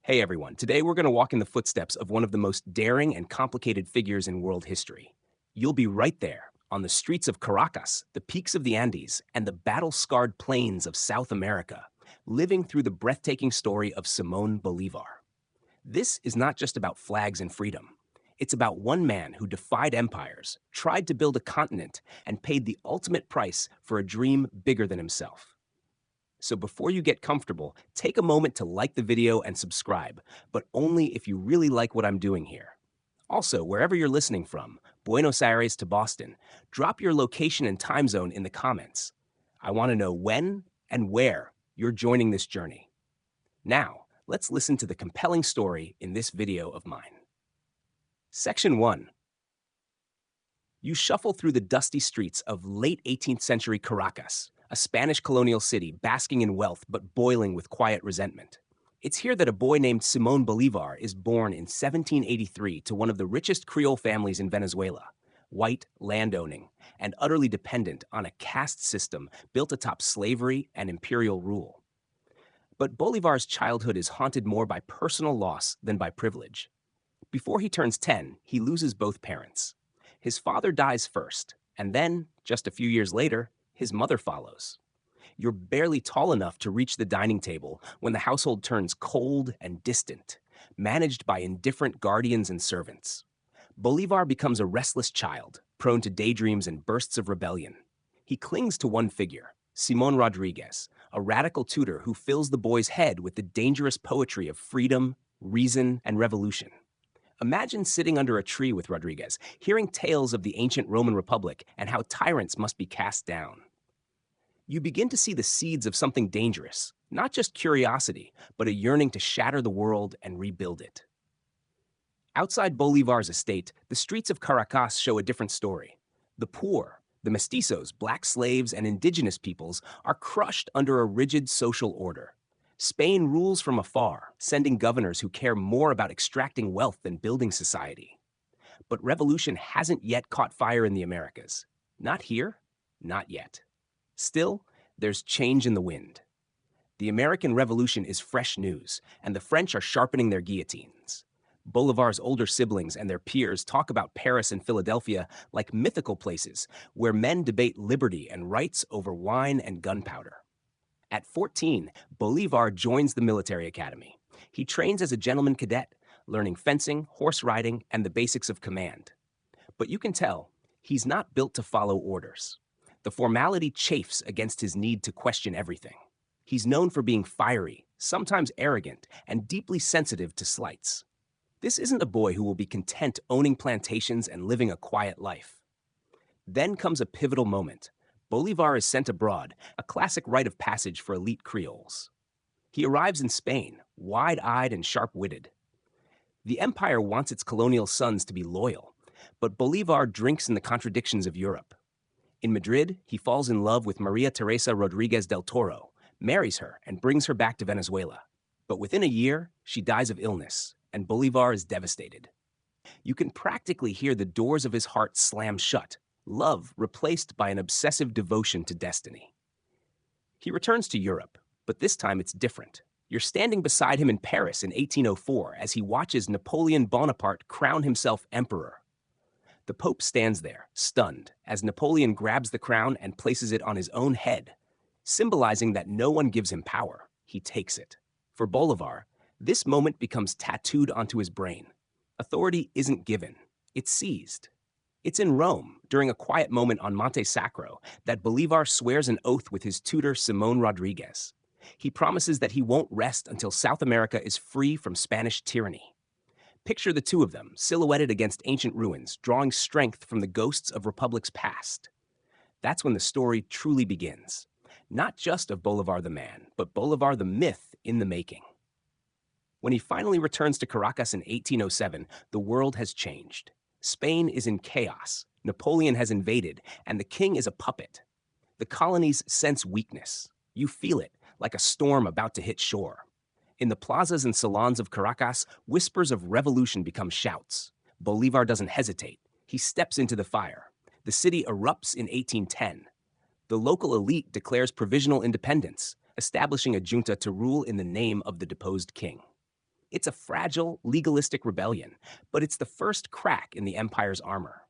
Hey everyone, today we're going to walk in the footsteps of one of the most daring and complicated figures in world history. You'll be right there, on the streets of Caracas, the peaks of the Andes, and the battle scarred plains of South America, living through the breathtaking story of Simón Bolívar. This is not just about flags and freedom. It's about one man who defied empires, tried to build a continent, and paid the ultimate price for a dream bigger than himself. So before you get comfortable, take a moment to like the video and subscribe, but only if you really like what I'm doing here. Also, wherever you're listening from, Buenos Aires to Boston, drop your location and time zone in the comments. I want to know when and where you're joining this journey. Now, let's listen to the compelling story in this video of mine. Section 1. You shuffle through the dusty streets of late 18th century Caracas, a Spanish colonial city basking in wealth but boiling with quiet resentment. It's here that a boy named Simón Bolívar is born in 1783 to one of the richest Creole families in Venezuela, white, landowning, and utterly dependent on a caste system built atop slavery and imperial rule. But Bolívar's childhood is haunted more by personal loss than by privilege. Before he turns 10, he loses both parents. His father dies first, and then, just a few years later, his mother follows. You're barely tall enough to reach the dining table when the household turns cold and distant, managed by indifferent guardians and servants. Bolivar becomes a restless child, prone to daydreams and bursts of rebellion. He clings to one figure, Simón Rodriguez, a radical tutor who fills the boy's head with the dangerous poetry of freedom, reason, and revolution. Imagine sitting under a tree with Rodriguez, hearing tales of the ancient Roman Republic and how tyrants must be cast down. You begin to see the seeds of something dangerous, not just curiosity, but a yearning to shatter the world and rebuild it. Outside Bolivar's estate, the streets of Caracas show a different story. The poor, the mestizos, black slaves, and indigenous peoples are crushed under a rigid social order. Spain rules from afar, sending governors who care more about extracting wealth than building society. But revolution hasn't yet caught fire in the Americas. Not here, not yet. Still, there's change in the wind. The American Revolution is fresh news, and the French are sharpening their guillotines. Bolivar's older siblings and their peers talk about Paris and Philadelphia like mythical places where men debate liberty and rights over wine and gunpowder. At 14, Bolivar joins the military academy. He trains as a gentleman cadet, learning fencing, horse riding, and the basics of command. But you can tell, he's not built to follow orders. The formality chafes against his need to question everything. He's known for being fiery, sometimes arrogant, and deeply sensitive to slights. This isn't a boy who will be content owning plantations and living a quiet life. Then comes a pivotal moment. Bolivar is sent abroad, a classic rite of passage for elite Creoles. He arrives in Spain, wide-eyed and sharp-witted. The empire wants its colonial sons to be loyal, but Bolivar drinks in the contradictions of Europe. In Madrid, he falls in love with Maria Teresa Rodriguez del Toro, marries her, and brings her back to Venezuela. But within a year, she dies of illness, and Bolivar is devastated. You can practically hear the doors of his heart slam shut, love replaced by an obsessive devotion to destiny. He returns to Europe, but this time it's different. You're standing beside him in Paris in 1804 as he watches Napoleon Bonaparte crown himself emperor. The Pope stands there, stunned, as Napoleon grabs the crown and places it on his own head, symbolizing that no one gives him power, he takes it. For Bolivar, this moment becomes tattooed onto his brain. Authority isn't given, it's seized. It's in Rome, during a quiet moment on Monte Sacro, that Bolivar swears an oath with his tutor Simón Rodriguez. He promises that he won't rest until South America is free from Spanish tyranny. Picture the two of them, silhouetted against ancient ruins, drawing strength from the ghosts of republics past. That's when the story truly begins. Not just of Bolivar the man, but Bolivar the myth in the making. When he finally returns to Caracas in 1807, the world has changed. Spain is in chaos, Napoleon has invaded, and the king is a puppet. The colonies sense weakness. You feel it, like a storm about to hit shore. In the plazas and salons of Caracas, whispers of revolution become shouts. Bolivar doesn't hesitate. He steps into the fire. The city erupts in 1810. The local elite declares provisional independence, establishing a junta to rule in the name of the deposed king. It's a fragile, legalistic rebellion, but it's the first crack in the empire's armor.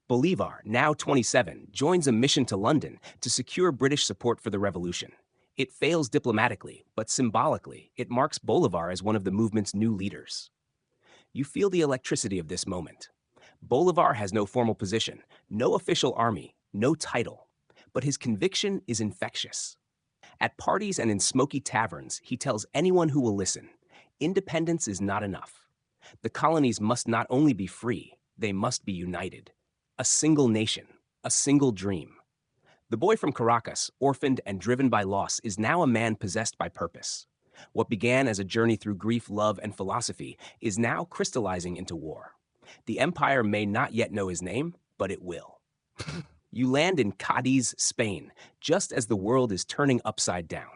Bolivar, now 27, joins a mission to London to secure British support for the revolution. It fails diplomatically, but symbolically, it marks Bolivar as one of the movement's new leaders. You feel the electricity of this moment. Bolivar has no formal position, no official army, no title, but his conviction is infectious. At parties and in smoky taverns, he tells anyone who will listen, independence is not enough. The colonies must not only be free, they must be united. A single nation, a single dream. The boy from Caracas, orphaned and driven by loss, is now a man possessed by purpose. What began as a journey through grief, love, and philosophy is now crystallizing into war. The empire may not yet know his name, but it will. You land in Cadiz, Spain, just as the world is turning upside down.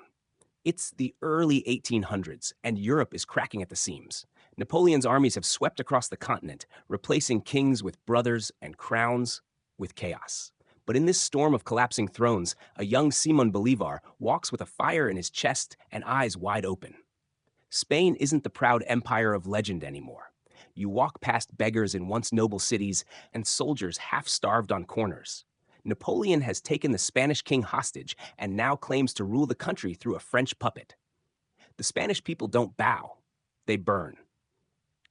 It's the early 1800s, and Europe is cracking at the seams. Napoleon's armies have swept across the continent, replacing kings with brothers and crowns with chaos. But in this storm of collapsing thrones, a young Simón Bolívar walks with a fire in his chest and eyes wide open. Spain isn't the proud empire of legend anymore. You walk past beggars in once noble cities and soldiers half-starved on corners. Napoleon has taken the Spanish king hostage and now claims to rule the country through a French puppet. The Spanish people don't bow, they burn.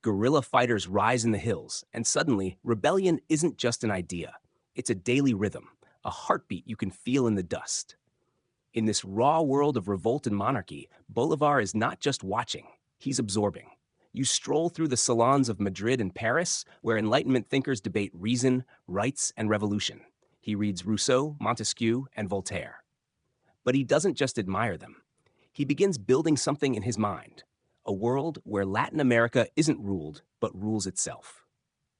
Guerrilla fighters rise in the hills, and suddenly, rebellion isn't just an idea. It's a daily rhythm, a heartbeat you can feel in the dust. In this raw world of revolt and monarchy, Bolivar is not just watching, he's absorbing. You stroll through the salons of Madrid and Paris, where Enlightenment thinkers debate reason, rights, and revolution. He reads Rousseau, Montesquieu, and Voltaire. But he doesn't just admire them. He begins building something in his mind, a world where Latin America isn't ruled, but rules itself.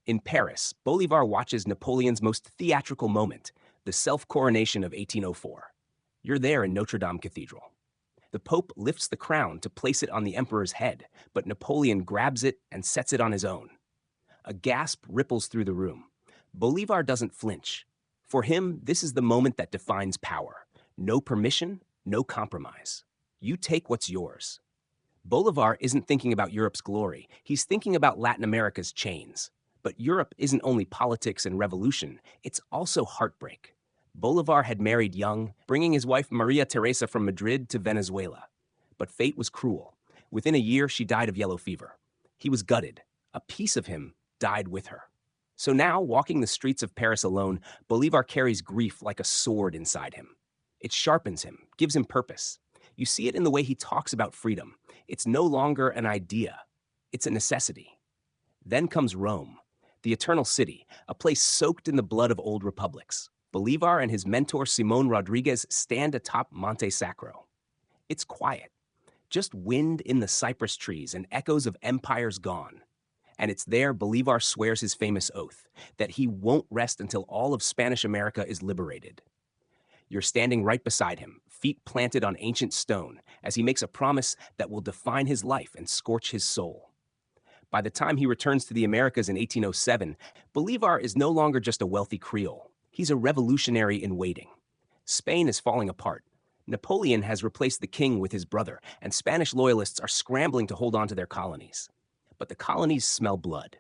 In Paris, Bolivar watches Napoleon's most theatrical moment, the self-coronation of 1804. You're there in Notre Dame Cathedral. The Pope lifts the crown to place it on the emperor's head, but Napoleon grabs it and sets it on his own. A gasp ripples through the room. Bolivar doesn't flinch. For him, this is the moment that defines power. No permission, no compromise. You take what's yours. Bolivar isn't thinking about Europe's glory. He's thinking about Latin America's chains. But Europe isn't only politics and revolution, it's also heartbreak. Bolivar had married young, bringing his wife Maria Teresa from Madrid to Venezuela. But fate was cruel. Within a year, she died of yellow fever. He was gutted. A piece of him died with her. So now, walking the streets of Paris alone, Bolivar carries grief like a sword inside him. It sharpens him, gives him purpose. You see it in the way he talks about freedom. It's no longer an idea. It's a necessity. Then comes Rome, the eternal city, a place soaked in the blood of old republics. Bolivar and his mentor Simón Rodriguez stand atop Monte Sacro. It's quiet, just wind in the cypress trees and echoes of empires gone. And it's there Bolivar swears his famous oath, that he won't rest until all of Spanish America is liberated. You're standing right beside him, feet planted on ancient stone, as he makes a promise that will define his life and scorch his soul. By the time he returns to the Americas in 1807, Bolivar is no longer just a wealthy Creole. He's a revolutionary in waiting. Spain is falling apart. Napoleon has replaced the king with his brother, and Spanish loyalists are scrambling to hold on to their colonies. But the colonies smell blood.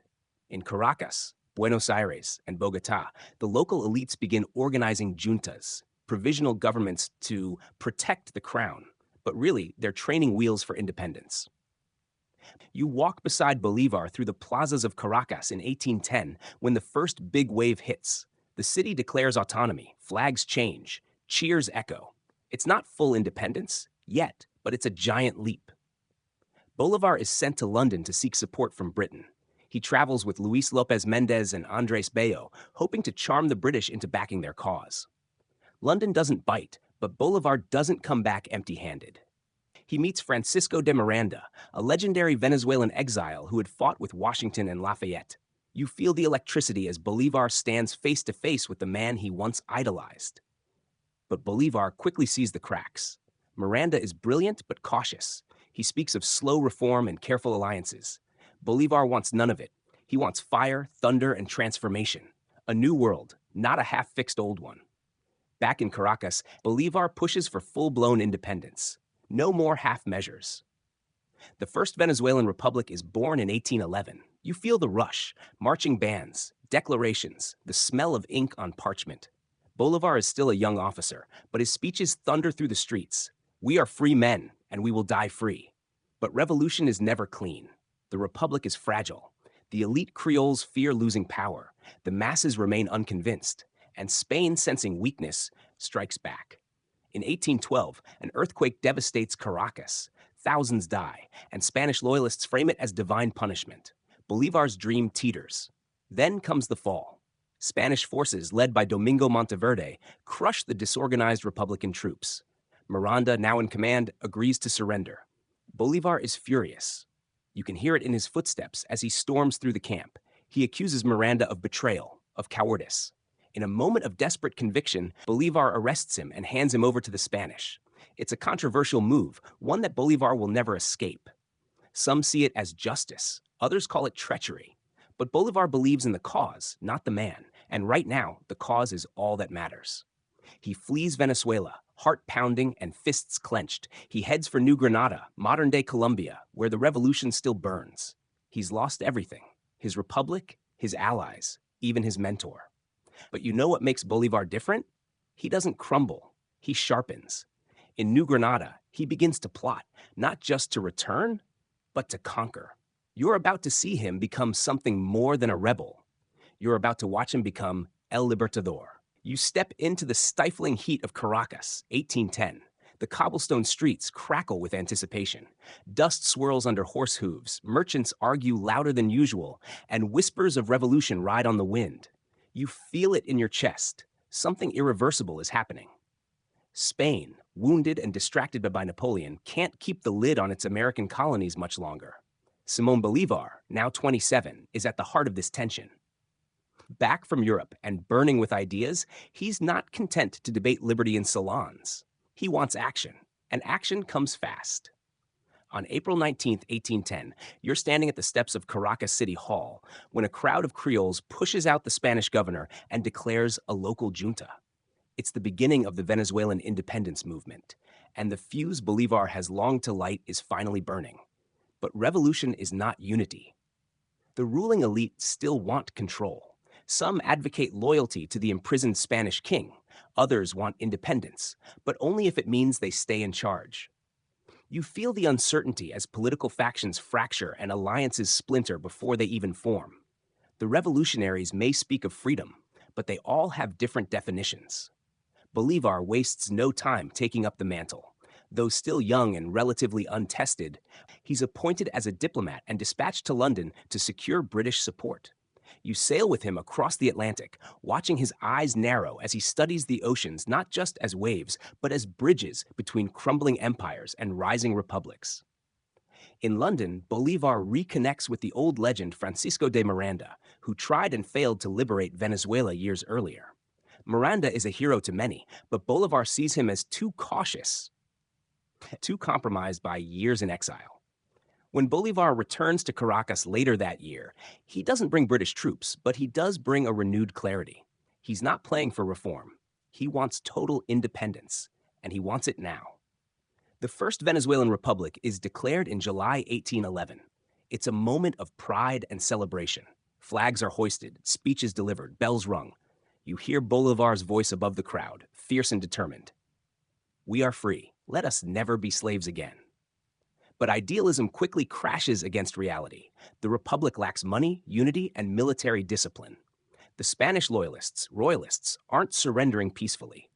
In Caracas, Buenos Aires, and Bogotá, the local elites begin organizing juntas, provisional governments to protect the crown. But really, they're training wheels for independence. You walk beside Bolivar through the plazas of Caracas in 1810 when the first big wave hits. The city declares autonomy, flags change, cheers echo. It's not full independence, yet, but it's a giant leap. Bolivar is sent to London to seek support from Britain. He travels with Luis López Méndez and Andrés Bello, hoping to charm the British into backing their cause. London doesn't bite, but Bolivar doesn't come back empty-handed. He meets Francisco de Miranda, a legendary Venezuelan exile who had fought with Washington and Lafayette. You feel the electricity as Bolivar stands face to face with the man he once idolized. But Bolivar quickly sees the cracks. Miranda is brilliant but cautious. He speaks of slow reform and careful alliances. Bolivar wants none of it. He wants fire, thunder, and transformation. A new world, not a half-fixed old one. Back in Caracas, Bolivar pushes for full-blown independence. No more half measures. The first Venezuelan republic is born in 1811. You feel the rush, marching bands, declarations, the smell of ink on parchment. Bolivar is still a young officer, but his speeches thunder through the streets. We are free men, and we will die free. But revolution is never clean. The republic is fragile. The elite Creoles fear losing power. The masses remain unconvinced. And Spain, sensing weakness, strikes back. In 1812, an earthquake devastates Caracas. Thousands die, and Spanish loyalists frame it as divine punishment. Bolivar's dream teeters. Then comes the fall. Spanish forces, led by Domingo Monteverde, crush the disorganized Republican troops. Miranda, now in command, agrees to surrender. Bolivar is furious. You can hear it in his footsteps as he storms through the camp. He accuses Miranda of betrayal, of cowardice. In a moment of desperate conviction, Bolivar arrests him and hands him over to the Spanish. It's a controversial move, one that Bolivar will never escape. Some see it as justice, others call it treachery. But Bolivar believes in the cause, not the man, and right now, the cause is all that matters. He flees Venezuela, heart pounding and fists clenched. He heads for New Granada, modern-day Colombia, where the revolution still burns. He's lost everything: his republic, his allies, even his mentor. But you know what makes Bolivar different? He doesn't crumble, he sharpens. In New Granada, he begins to plot, not just to return, but to conquer. You're about to see him become something more than a rebel. You're about to watch him become El Libertador. You step into the stifling heat of Caracas, 1810. The cobblestone streets crackle with anticipation. Dust swirls under horse hooves, merchants argue louder than usual, and whispers of revolution ride on the wind. You feel it in your chest. Something irreversible is happening. Spain, wounded and distracted by Napoleon, can't keep the lid on its American colonies much longer. Simón Bolívar, now 27, is at the heart of this tension. Back from Europe and burning with ideas, he's not content to debate liberty in salons. He wants action, and action comes fast. On April 19, 1810, you're standing at the steps of Caracas City Hall when a crowd of Creoles pushes out the Spanish governor and declares a local junta. It's the beginning of the Venezuelan independence movement, and the fuse Bolivar has longed to light is finally burning. But revolution is not unity. The ruling elite still want control. Some advocate loyalty to the imprisoned Spanish king. Others want independence, but only if it means they stay in charge. You feel the uncertainty as political factions fracture and alliances splinter before they even form. The revolutionaries may speak of freedom, but they all have different definitions. Bolivar wastes no time taking up the mantle. Though still young and relatively untested, he's appointed as a diplomat and dispatched to London to secure British support. You sail with him across the Atlantic, watching his eyes narrow as he studies the oceans not just as waves, but as bridges between crumbling empires and rising republics. In London, Bolivar reconnects with the old legend Francisco de Miranda, who tried and failed to liberate Venezuela years earlier. Miranda is a hero to many, but Bolivar sees him as too cautious, too compromised by years in exile. When Bolivar returns to Caracas later that year, he doesn't bring British troops, but he does bring a renewed clarity. He's not playing for reform. He wants total independence, and he wants it now. The first Venezuelan republic is declared in July 1811. It's a moment of pride and celebration. Flags are hoisted, speeches delivered, bells rung. You hear Bolivar's voice above the crowd, fierce and determined. We are free. Let us never be slaves again. But idealism quickly crashes against reality. The republic lacks money, unity, and military discipline. The Spanish royalists, aren't surrendering peacefully.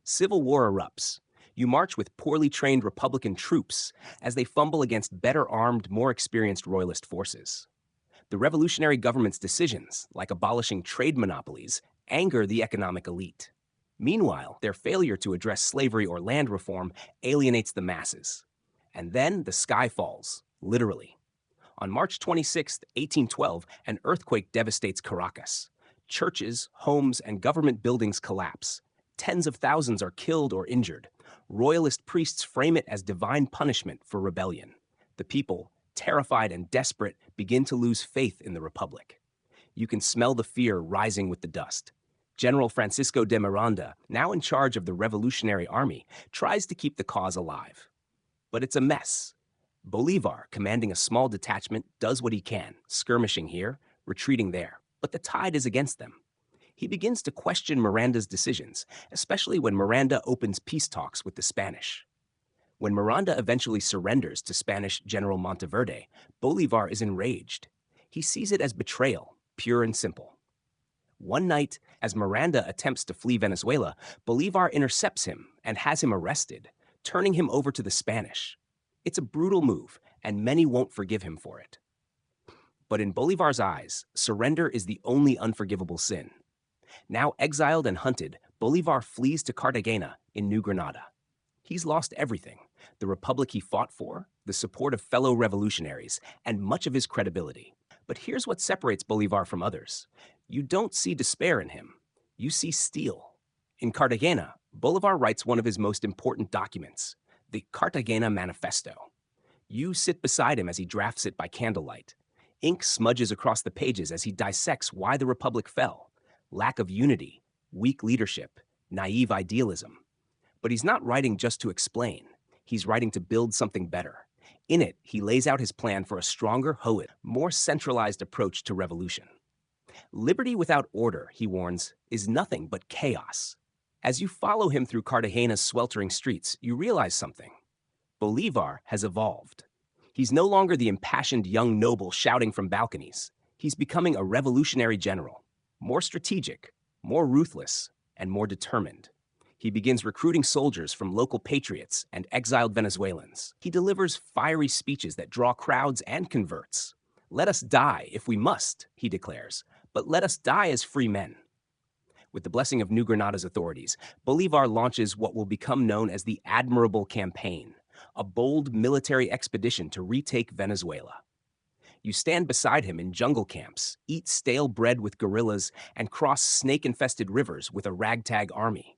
Civil war erupts. You march with poorly trained Republican troops as they fumble against better armed, more experienced royalist forces. The revolutionary government's decisions, like abolishing trade monopolies, anger the economic elite. Meanwhile, their failure to address slavery or land reform alienates the masses. And then the sky falls, literally. On March 26, 1812, an earthquake devastates Caracas. Churches, homes, and government buildings collapse. Tens of thousands are killed or injured. Royalist priests frame it as divine punishment for rebellion. The people, terrified and desperate, begin to lose faith in the republic. You can smell the fear rising with the dust. General Francisco de Miranda, now in charge of the Revolutionary Army, tries to keep the cause alive. But it's a mess. Bolivar, commanding a small detachment, does what he can, skirmishing here, retreating there, but the tide is against them. He begins to question Miranda's decisions, especially when Miranda opens peace talks with the Spanish. When Miranda eventually surrenders to Spanish General Monteverde, Bolivar is enraged. He sees it as betrayal, pure and simple. One night, as Miranda attempts to flee Venezuela, Bolivar intercepts him and has him arrested, turning him over to the Spanish. It's a brutal move, and many won't forgive him for it. But in Bolivar's eyes, surrender is the only unforgivable sin. Now exiled and hunted, Bolivar flees to Cartagena in New Granada. He's lost everything: the republic he fought for, the support of fellow revolutionaries, and much of his credibility. But here's what separates Bolivar from others. You don't see despair in him. You see steel. In Cartagena, Bolivar writes one of his most important documents, the Cartagena Manifesto. You sit beside him as he drafts it by candlelight. Ink smudges across the pages as he dissects why the republic fell: lack of unity, weak leadership, naive idealism. But he's not writing just to explain. He's writing to build something better. In it, he lays out his plan for a stronger, more centralized approach to revolution. Liberty without order, he warns, is nothing but chaos. As you follow him through Cartagena's sweltering streets, you realize something. Bolivar has evolved. He's no longer the impassioned young noble shouting from balconies. He's becoming a revolutionary general, more strategic, more ruthless, and more determined. He begins recruiting soldiers from local patriots and exiled Venezuelans. He delivers fiery speeches that draw crowds and converts. "Let us die if we must," he declares, "but let us die as free men." With the blessing of New Granada's authorities, Bolivar launches what will become known as the Admirable Campaign, a bold military expedition to retake Venezuela. You stand beside him in jungle camps, eat stale bread with guerrillas, and cross snake-infested rivers with a ragtag army.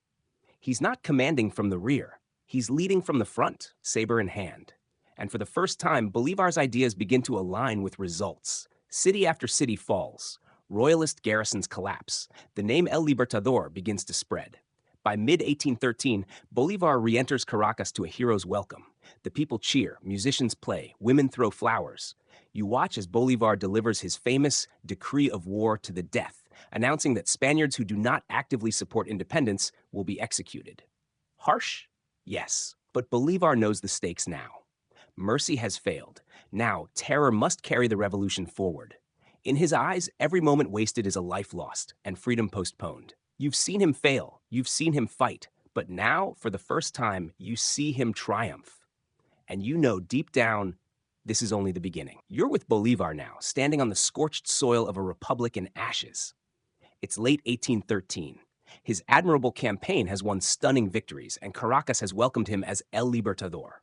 He's not commanding from the rear. He's leading from the front, saber in hand. And for the first time, Bolivar's ideas begin to align with results. City after city falls. Royalist garrisons collapse. The name El Libertador begins to spread. By mid-1813, Bolivar re-enters Caracas to a hero's welcome. The people cheer, musicians play, women throw flowers. You watch as Bolivar delivers his famous decree of war to the death, announcing that Spaniards who do not actively support independence will be executed. Harsh? Yes, but Bolivar knows the stakes now. Mercy has failed. Now, terror must carry the revolution forward. In his eyes, every moment wasted is a life lost and freedom postponed. You've seen him fail, you've seen him fight, but now, for the first time, you see him triumph. And you know deep down, this is only the beginning. You're with Bolivar now, standing on the scorched soil of a republic in ashes. It's late 1813. His admirable campaign has won stunning victories, and Caracas has welcomed him as El Libertador.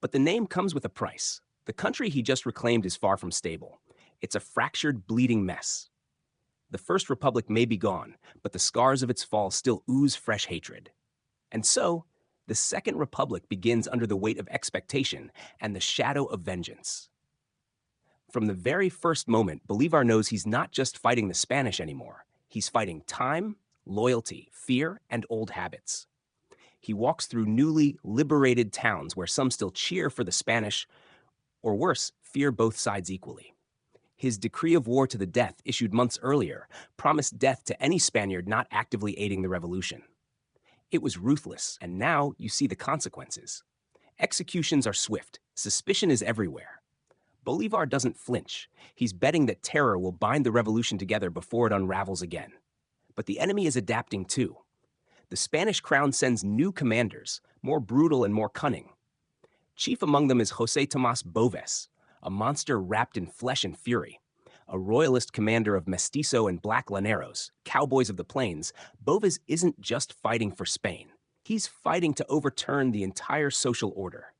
But the name comes with a price. The country he just reclaimed is far from stable. It's a fractured, bleeding mess. The First Republic may be gone, but the scars of its fall still ooze fresh hatred. And so, the Second Republic begins under the weight of expectation and the shadow of vengeance. From the very first moment, Bolivar knows he's not just fighting the Spanish anymore. He's fighting time, loyalty, fear, and old habits. He walks through newly liberated towns where some still cheer for the Spanish, or worse, fear both sides equally. His decree of war to the death, issued months earlier, promised death to any Spaniard not actively aiding the revolution. It was ruthless, and now you see the consequences. Executions are swift. Suspicion is everywhere. Bolivar doesn't flinch. He's betting that terror will bind the revolution together before it unravels again. But the enemy is adapting too. The Spanish crown sends new commanders, more brutal and more cunning. Chief among them is José Tomás Boves, a monster wrapped in flesh and fury. A royalist commander of mestizo and black llaneros, cowboys of the plains, Boves isn't just fighting for Spain. He's fighting to overturn the entire social order.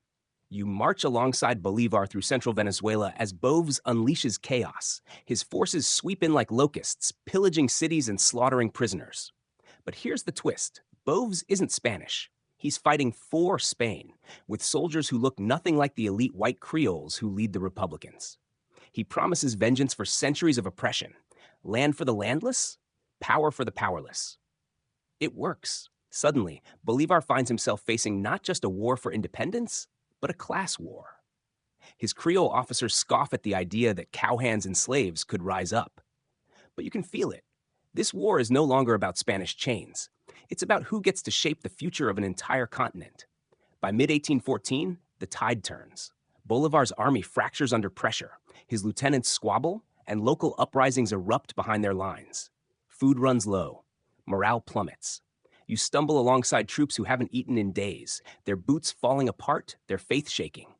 You march alongside Bolivar through central Venezuela as Boves unleashes chaos. His forces sweep in like locusts, pillaging cities and slaughtering prisoners. But here's the twist. Boves isn't Spanish. He's fighting for Spain, with soldiers who look nothing like the elite white Creoles who lead the Republicans. He promises vengeance for centuries of oppression. Land for the landless, power for the powerless. It works. Suddenly, Bolivar finds himself facing not just a war for independence, but a class war. His Creole officers scoff at the idea that cowhands and slaves could rise up. But you can feel it. This war is no longer about Spanish chains. It's about who gets to shape the future of an entire continent. By mid-1814, the tide turns. Bolivar's army fractures under pressure. His lieutenants squabble, and local uprisings erupt behind their lines. Food runs low. Morale plummets. You stumble alongside troops who haven't eaten in days, their boots falling apart, their faith shaking.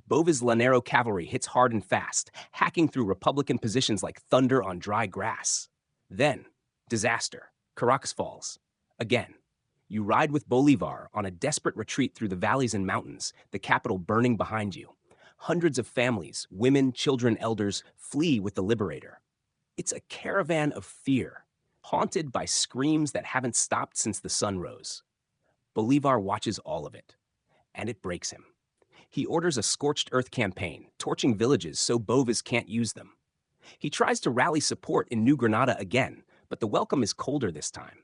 Bova's Lanero cavalry hits hard and fast, hacking through Republican positions like thunder on dry grass. Then, disaster. Caracas falls. Again. You ride with Bolivar on a desperate retreat through the valleys and mountains, the capital burning behind you. Hundreds of families, women, children, elders, flee with the Liberator. It's a caravan of fear, haunted by screams that haven't stopped since the sun rose. Bolivar watches all of it, and it breaks him. He orders a scorched earth campaign, torching villages so Bovas can't use them. He tries to rally support in New Granada again, but the welcome is colder this time.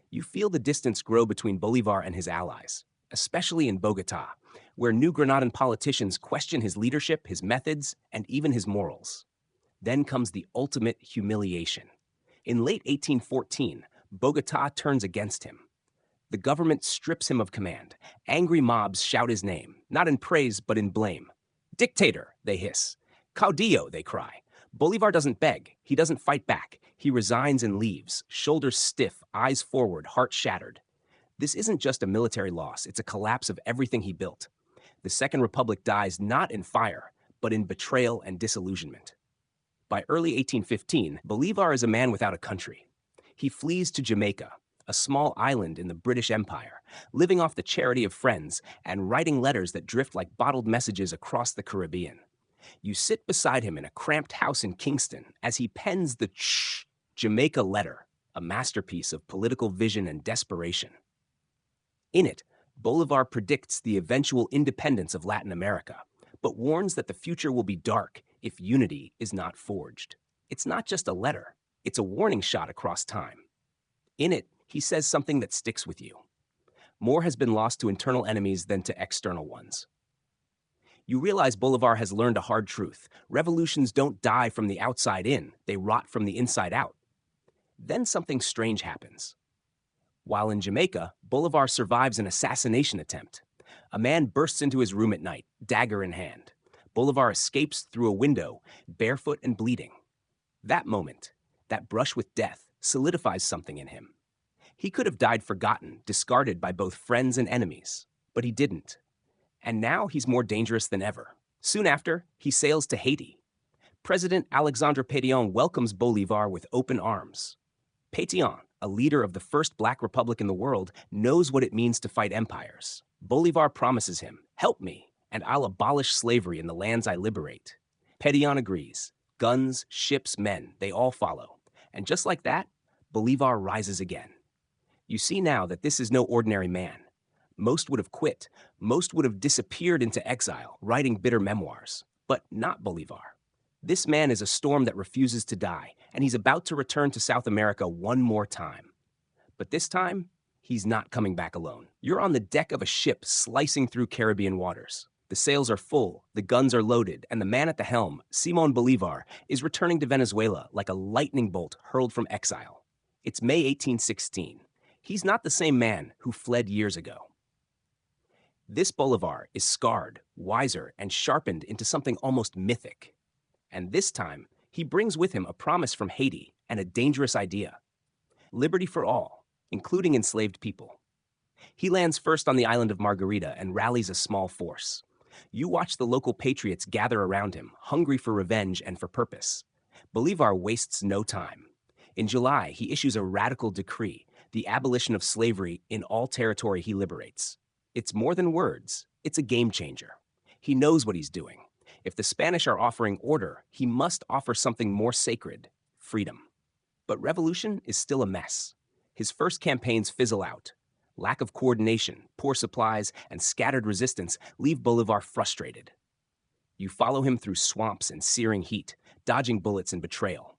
You feel the distance grow between Bolivar and his allies, especially in Bogotá, where New Granadan politicians question his leadership, his methods, and even his morals. Then comes the ultimate humiliation. In late 1814, Bogotá turns against him. The government strips him of command. Angry mobs shout his name, not in praise but in blame. Dictator, they hiss. Caudillo, they cry. Bolivar doesn't beg. He doesn't fight back. He resigns and leaves, shoulders stiff, eyes forward, heart shattered. This isn't just a military loss, it's a collapse of everything he built. The Second Republic dies not in fire, but in betrayal and disillusionment. By early 1815, Bolivar is a man without a country. He flees to Jamaica, a small island in the British Empire, living off the charity of friends and writing letters that drift like bottled messages across the Caribbean. You sit beside him in a cramped house in Kingston as he pens the Jamaica letter, a masterpiece of political vision and desperation. In it, Bolivar predicts the eventual independence of Latin America, but warns that the future will be dark if unity is not forged. It's not just a letter, it's a warning shot across time. In it, he says something that sticks with you. More has been lost to internal enemies than to external ones. You realize Bolivar has learned a hard truth. Revolutions don't die from the outside in, they rot from the inside out. Then something strange happens. While in Jamaica, Bolivar survives an assassination attempt. A man bursts into his room at night, dagger in hand. Bolivar escapes through a window, barefoot and bleeding. That moment, that brush with death, solidifies something in him. He could have died forgotten, discarded by both friends and enemies, but he didn't. And now he's more dangerous than ever. Soon after, he sails to Haiti. President Alexandre Pétion welcomes Bolivar with open arms. Pétion, a leader of the first black republic in the world, knows what it means to fight empires. Bolivar promises him, "Help me, and I'll abolish slavery in the lands I liberate." Pétion agrees. Guns, ships, men, they all follow. And just like that, Bolivar rises again. You see now that this is no ordinary man. Most would have quit. Most would have disappeared into exile, writing bitter memoirs. But not Bolivar. This man is a storm that refuses to die, and he's about to return to South America one more time. But this time, he's not coming back alone. You're on the deck of a ship slicing through Caribbean waters. The sails are full, the guns are loaded, and the man at the helm, Simón Bolívar, is returning to Venezuela like a lightning bolt hurled from exile. It's May 1816. He's not the same man who fled years ago. This Bolivar is scarred, wiser, and sharpened into something almost mythic. And this time, he brings with him a promise from Haiti and a dangerous idea. Liberty for all, including enslaved people. He lands first on the island of Margarita and rallies a small force. You watch the local patriots gather around him, hungry for revenge and for purpose. Bolivar wastes no time. In July, he issues a radical decree, the abolition of slavery in all territory he liberates. It's more than words, it's a game changer. He knows what he's doing. If the Spanish are offering order, he must offer something more sacred, freedom. But revolution is still a mess. His first campaigns fizzle out. Lack of coordination, poor supplies, and scattered resistance leave Bolivar frustrated. You follow him through swamps and searing heat, dodging bullets and betrayal.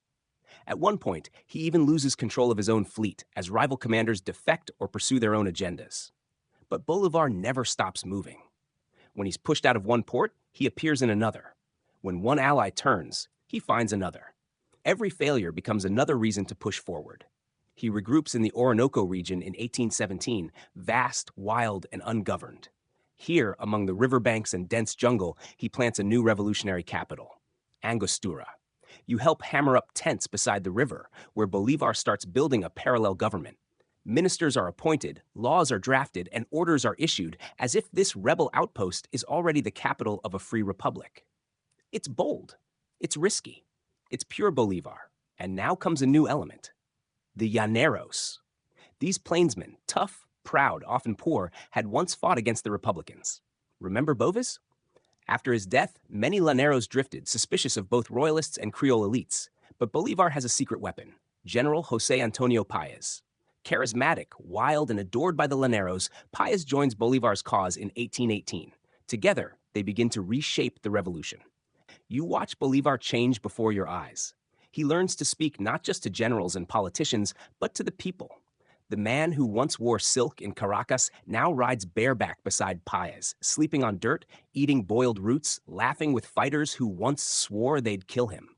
At one point, he even loses control of his own fleet as rival commanders defect or pursue their own agendas. But Bolivar never stops moving. When he's pushed out of one port, He appears in another. When one ally turns, he finds another. Every failure becomes another reason to push forward. He regroups in the Orinoco region in 1817, vast, wild, and ungoverned. Here, among the riverbanks and dense jungle, he plants a new revolutionary capital, Angostura. You help hammer up tents beside the river, where Bolivar starts building a parallel government. Ministers are appointed, laws are drafted, and orders are issued as if this rebel outpost is already the capital of a free republic. It's bold. It's risky. It's pure Bolivar. And now comes a new element. The Llaneros. These plainsmen, tough, proud, often poor, had once fought against the Republicans. Remember Bovis? After his death, many Llaneros drifted, suspicious of both royalists and Creole elites. But Bolivar has a secret weapon, General José Antonio Páez. Charismatic, wild, and adored by the Llaneros, Páez joins Bolivar's cause in 1818. Together, they begin to reshape the revolution. You watch Bolivar change before your eyes. He learns to speak not just to generals and politicians, but to the people. The man who once wore silk in Caracas now rides bareback beside Páez, sleeping on dirt, eating boiled roots, laughing with fighters who once swore they'd kill him.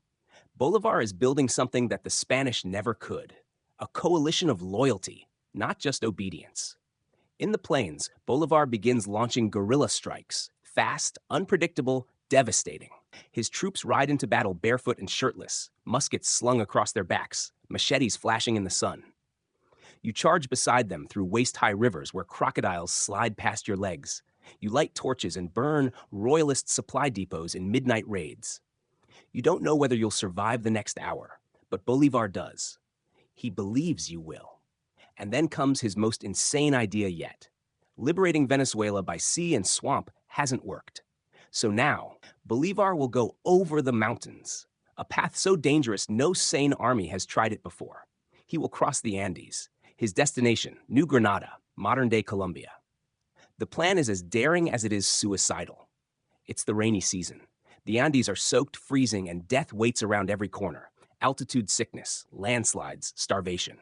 Bolivar is building something that the Spanish never could. A coalition of loyalty, not just obedience. In the plains, Bolivar begins launching guerrilla strikes, fast, unpredictable, devastating. His troops ride into battle barefoot and shirtless, muskets slung across their backs, machetes flashing in the sun. You charge beside them through waist-high rivers where crocodiles slide past your legs. You light torches and burn royalist supply depots in midnight raids. You don't know whether you'll survive the next hour, but Bolivar does. He believes you will. And then comes his most insane idea yet. Liberating Venezuela by sea and swamp hasn't worked. So now, Bolivar will go over the mountains, a path so dangerous no sane army has tried it before. He will cross the Andes. His destination, New Granada, modern-day Colombia. The plan is as daring as it is suicidal. It's the rainy season. The Andes are soaked, freezing, and death waits around every corner. Altitude sickness, landslides, starvation.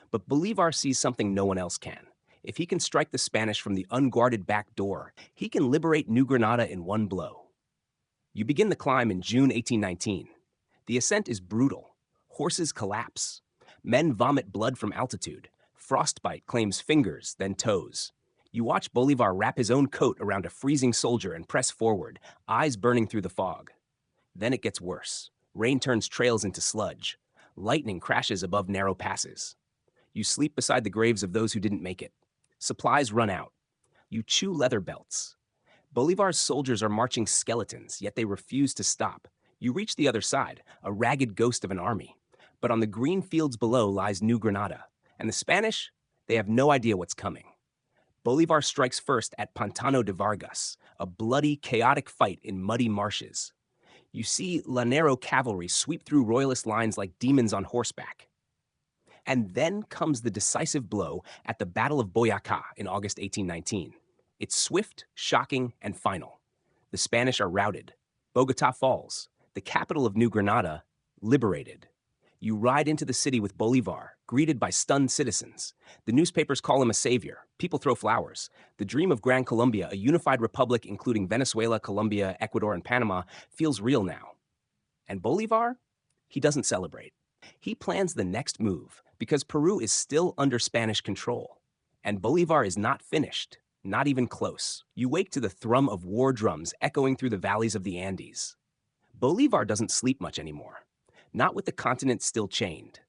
But Bolivar sees something no one else can. If he can strike the Spanish from the unguarded back door, he can liberate New Granada in one blow. You begin the climb in June 1819. The ascent is brutal. Horses collapse. Men vomit blood from altitude. Frostbite claims fingers, then toes. You watch Bolivar wrap his own coat around a freezing soldier and press forward, eyes burning through the fog. Then it gets worse. Rain turns trails into sludge. Lightning crashes above narrow passes. You sleep beside the graves of those who didn't make it. Supplies run out. You chew leather belts. Bolivar's soldiers are marching skeletons, yet they refuse to stop. You reach the other side, a ragged ghost of an army. But on the green fields below lies New Granada. And the Spanish, they have no idea what's coming. Bolivar strikes first at Pantano de Vargas, a bloody, chaotic fight in muddy marshes. You see Llanero cavalry sweep through royalist lines like demons on horseback. And then comes the decisive blow at the Battle of Boyacá in August 1819. It's swift, shocking, and final. The Spanish are routed. Bogotá falls. The capital of New Granada, liberated. You ride into the city with Bolivar, greeted by stunned citizens. The newspapers call him a savior. People throw flowers. The dream of Gran Colombia, a unified republic including Venezuela, Colombia, Ecuador, and Panama, feels real now. And Bolivar? He doesn't celebrate. He plans the next move because Peru is still under Spanish control. And Bolivar is not finished, not even close. You wake to the thrum of war drums echoing through the valleys of the Andes. Bolivar doesn't sleep much anymore. Not with the continent still chained.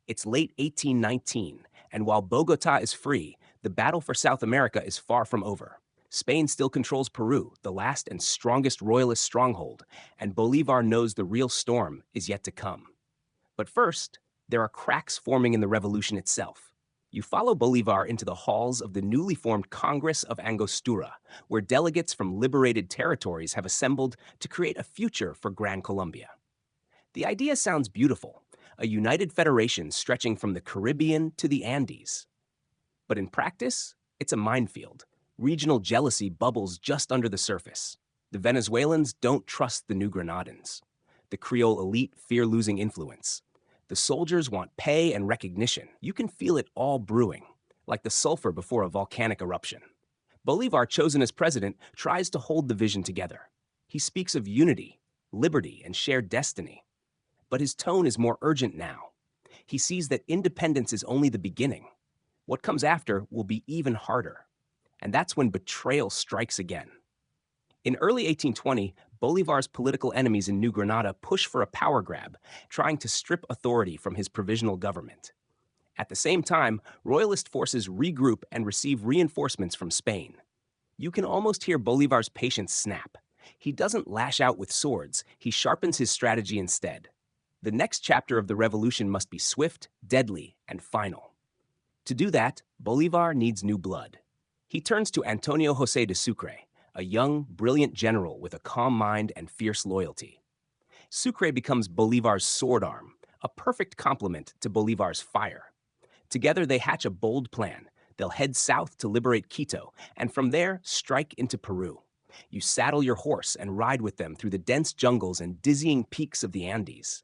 It's late 1819, and while Bogotá is free, the battle for South America is far from over. Spain still controls Peru, the last and strongest royalist stronghold, and Bolivar knows the real storm is yet to come. But first, there are cracks forming in the revolution itself. You follow Bolivar into the halls of the newly formed Congress of Angostura, where delegates from liberated territories have assembled to create a future for Gran Colombia. The idea sounds beautiful, a united federation stretching from the Caribbean to the Andes. But in practice, it's a minefield. Regional jealousy bubbles just under the surface. The Venezuelans don't trust the New Granadans. The Creole elite fear losing influence. The soldiers want pay and recognition. You can feel it all brewing, like the sulfur before a volcanic eruption. Bolivar, chosen as president, tries to hold the vision together. He speaks of unity, liberty, and shared destiny. But his tone is more urgent now. He sees that independence is only the beginning. What comes after will be even harder. And that's when betrayal strikes again. In early 1820, Bolivar's political enemies in New Granada push for a power grab, trying to strip authority from his provisional government. At the same time, royalist forces regroup and receive reinforcements from Spain. You can almost hear Bolivar's patience snap. He doesn't lash out with swords, he sharpens his strategy instead. The next chapter of the revolution must be swift, deadly, and final. To do that, Bolivar needs new blood. He turns to Antonio José de Sucre, a young, brilliant general with a calm mind and fierce loyalty. Sucre becomes Bolivar's sword arm, a perfect complement to Bolivar's fire. Together they hatch a bold plan. They'll head south to liberate Quito, and from there, strike into Peru. You saddle your horse and ride with them through the dense jungles and dizzying peaks of the Andes.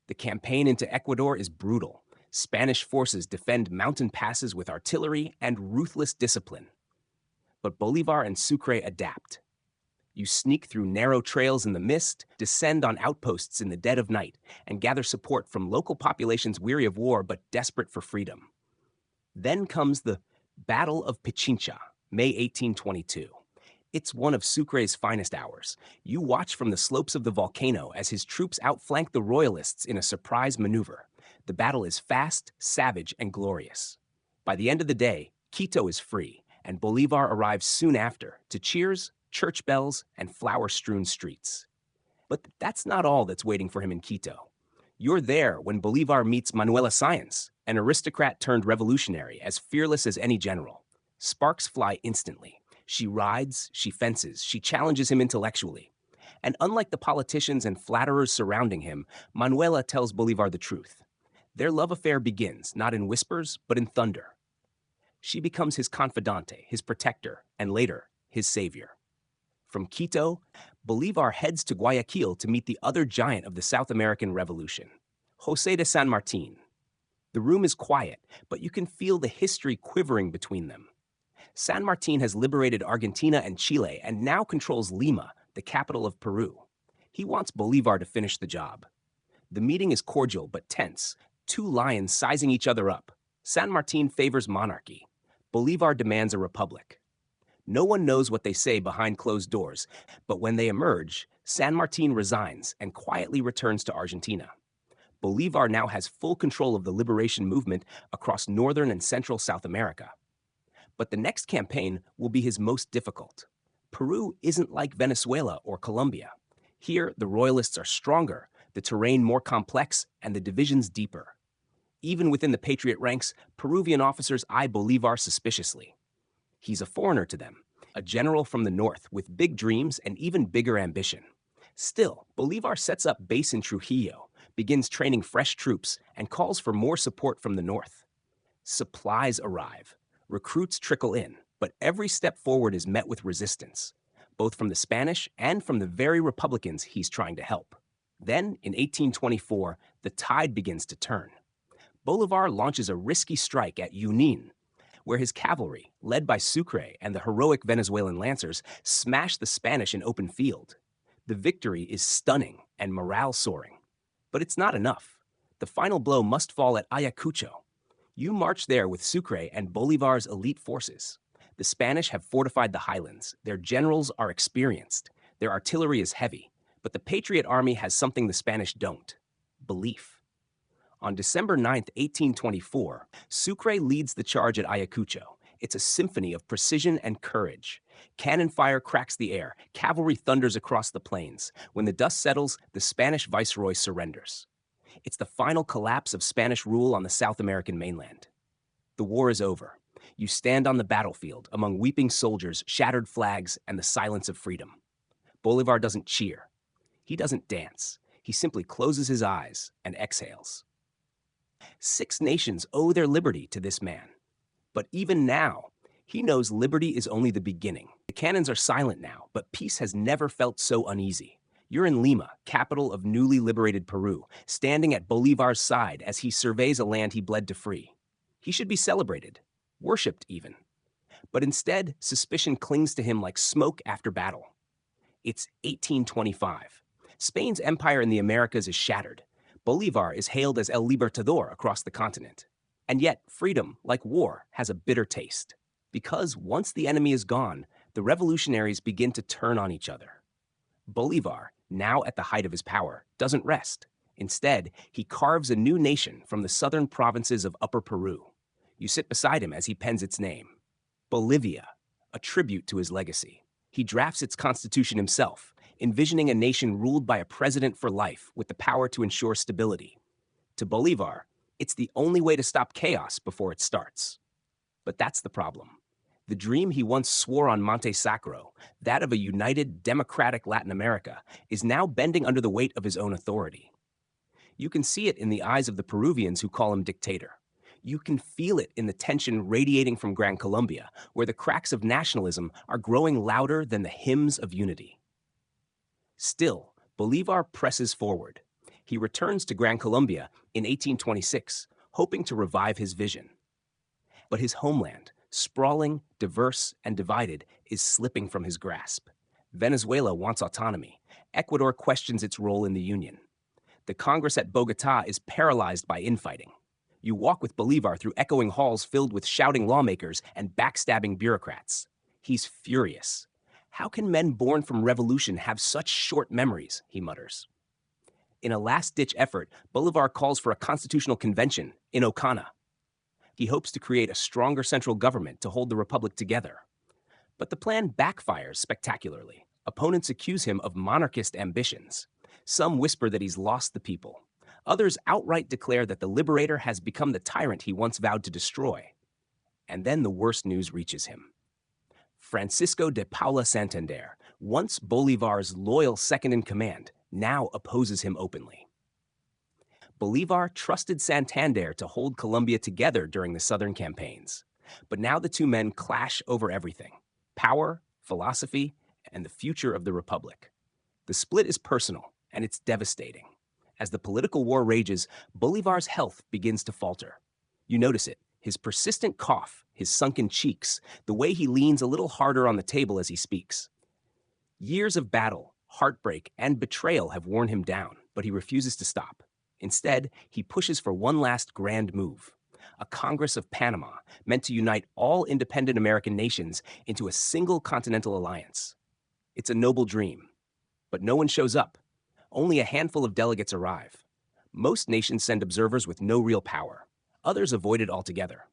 The campaign into Ecuador is brutal. Spanish forces defend mountain passes with artillery and ruthless discipline. But Bolivar and Sucre adapt. You sneak through narrow trails in the mist, descend on outposts in the dead of night, and gather support from local populations weary of war but desperate for freedom. Then comes the Battle of Pichincha, May 1822. It's one of Sucre's finest hours. You watch from the slopes of the volcano as his troops outflank the royalists in a surprise maneuver. The battle is fast, savage, and glorious. By the end of the day, Quito is free, and Bolivar arrives soon after to cheers, church bells, and flower-strewn streets. But that's not all that's waiting for him in Quito. You're there when Bolivar meets Manuela Sáenz, an aristocrat turned revolutionary, as fearless as any general. Sparks fly instantly. She rides, she fences, she challenges him intellectually. And unlike the politicians and flatterers surrounding him, Manuela tells Bolivar the truth. Their love affair begins, not in whispers, but in thunder. She becomes his confidante, his protector, and later, his savior. From Quito, Bolivar heads to Guayaquil to meet the other giant of the South American Revolution, José de San Martín. The room is quiet, but you can feel the history quivering between them. San Martín has liberated Argentina and Chile and now controls Lima, the capital of Peru. He wants Bolivar to finish the job. The meeting is cordial but tense, two lions sizing each other up. San Martín favors monarchy. Bolivar demands a republic. No one knows what they say behind closed doors, but when they emerge, San Martín resigns and quietly returns to Argentina. Bolivar now has full control of the liberation movement across northern and central South America. But the next campaign will be his most difficult. Peru isn't like Venezuela or Colombia. Here, the royalists are stronger, the terrain more complex, and the divisions deeper. Even within the patriot ranks, Peruvian officers eye Bolivar suspiciously. He's a foreigner to them, a general from the north with big dreams and even bigger ambition. Still, Bolivar sets up base in Trujillo, begins training fresh troops, and calls for more support from the north. Supplies arrive. Recruits trickle in, but every step forward is met with resistance, both from the Spanish and from the very Republicans he's trying to help. Then, in 1824, the tide begins to turn. Bolivar launches a risky strike at Junín, where his cavalry, led by Sucre and the heroic Venezuelan lancers, smash the Spanish in open field. The victory is stunning and morale soaring. But it's not enough. The final blow must fall at Ayacucho. You march there with Sucre and Bolivar's elite forces. The Spanish have fortified the highlands. Their generals are experienced. Their artillery is heavy. But the Patriot Army has something the Spanish don't: belief. On December 9, 1824, Sucre leads the charge at Ayacucho. It's a symphony of precision and courage. Cannon fire cracks the air. Cavalry thunders across the plains. When the dust settles, the Spanish viceroy surrenders. It's the final collapse of Spanish rule on the South American mainland. The war is over. You stand on the battlefield among weeping soldiers, shattered flags, and the silence of freedom. Bolivar doesn't cheer. He doesn't dance. He simply closes his eyes and exhales. 6 nations owe their liberty to this man. But even now, he knows liberty is only the beginning. The cannons are silent now, but peace has never felt so uneasy. You're in Lima, capital of newly liberated Peru, standing at Bolivar's side as he surveys a land he bled to free. He should be celebrated, worshipped even. But instead, suspicion clings to him like smoke after battle. It's 1825. Spain's empire in the Americas is shattered. Bolivar is hailed as El Libertador across the continent. And yet, freedom, like war, has a bitter taste. Because once the enemy is gone, the revolutionaries begin to turn on each other. Bolivar, now at the height of his power, doesn't rest. Instead, he carves a new nation from the southern provinces of Upper Peru. You sit beside him as he pens its name. Bolivia, a tribute to his legacy. He drafts its constitution himself, envisioning a nation ruled by a president for life with the power to ensure stability. To Bolivar, it's the only way to stop chaos before it starts. But that's the problem. The dream he once swore on Monte Sacro, that of a united, democratic Latin America, is now bending under the weight of his own authority. You can see it in the eyes of the Peruvians who call him dictator. You can feel it in the tension radiating from Gran Colombia, where the cracks of nationalism are growing louder than the hymns of unity. Still, Bolivar presses forward. He returns to Gran Colombia in 1826, hoping to revive his vision. But his homeland, sprawling, diverse, and divided, is slipping from his grasp. Venezuela wants autonomy. Ecuador questions its role in the Union. The Congress at Bogotá is paralyzed by infighting. You walk with Bolivar through echoing halls filled with shouting lawmakers and backstabbing bureaucrats. He's furious. How can men born from revolution have such short memories, he mutters. In a last-ditch effort, Bolivar calls for a constitutional convention in Ocana. He hopes to create a stronger central government to hold the republic together. But the plan backfires spectacularly. Opponents accuse him of monarchist ambitions. Some whisper that he's lost the people. Others outright declare that the Liberator has become the tyrant he once vowed to destroy. And then the worst news reaches him. Francisco de Paula Santander, once Bolivar's loyal second-in-command, now opposes him openly. Bolivar trusted Santander to hold Colombia together during the Southern campaigns. But now the two men clash over everything: power, philosophy, and the future of the Republic. The split is personal, and it's devastating. As the political war rages, Bolivar's health begins to falter. You notice it: his persistent cough, his sunken cheeks, the way he leans a little harder on the table as he speaks. Years of battle, heartbreak, and betrayal have worn him down, but he refuses to stop. Instead, he pushes for one last grand move: a Congress of Panama meant to unite all independent American nations into a single continental alliance. It's a noble dream, but no one shows up. Only a handful of delegates arrive. Most nations send observers with no real power. Others avoid it altogether.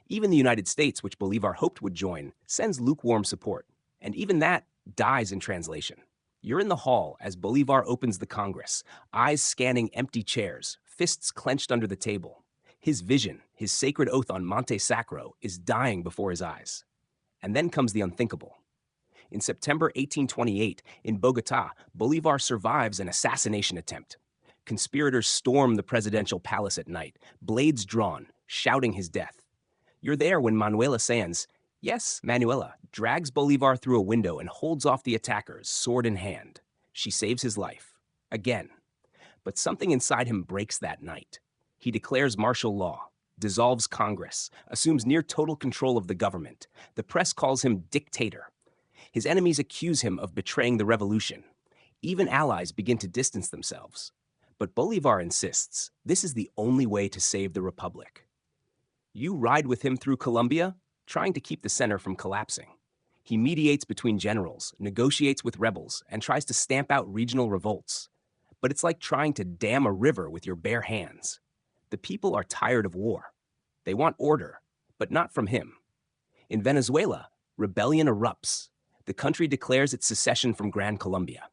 Even the United States, which Bolivar hoped would join, sends lukewarm support. And even that dies in translation. You're in the hall as Bolivar opens the Congress, eyes scanning empty chairs, fists clenched under the table. His vision, his sacred oath on Monte Sacro, is dying before his eyes. And then comes the unthinkable. In September 1828, in Bogotá, Bolivar survives an assassination attempt. Conspirators storm the presidential palace at night, blades drawn, shouting his death. You're there when Manuela Sanz, yes, Manuela, drags Bolivar through a window and holds off the attackers, sword in hand. She saves his life. Again. But something inside him breaks that night. He declares martial law, dissolves Congress, assumes near total control of the government. The press calls him dictator. His enemies accuse him of betraying the revolution. Even allies begin to distance themselves. But Bolivar insists this is the only way to save the republic. You ride with him through Colombia, trying to keep the center from collapsing. He mediates between generals, negotiates with rebels, and tries to stamp out regional revolts. But it's like trying to dam a river with your bare hands. The people are tired of war. They want order, but not from him. In Venezuela, rebellion erupts. The country declares its secession from Gran Colombia.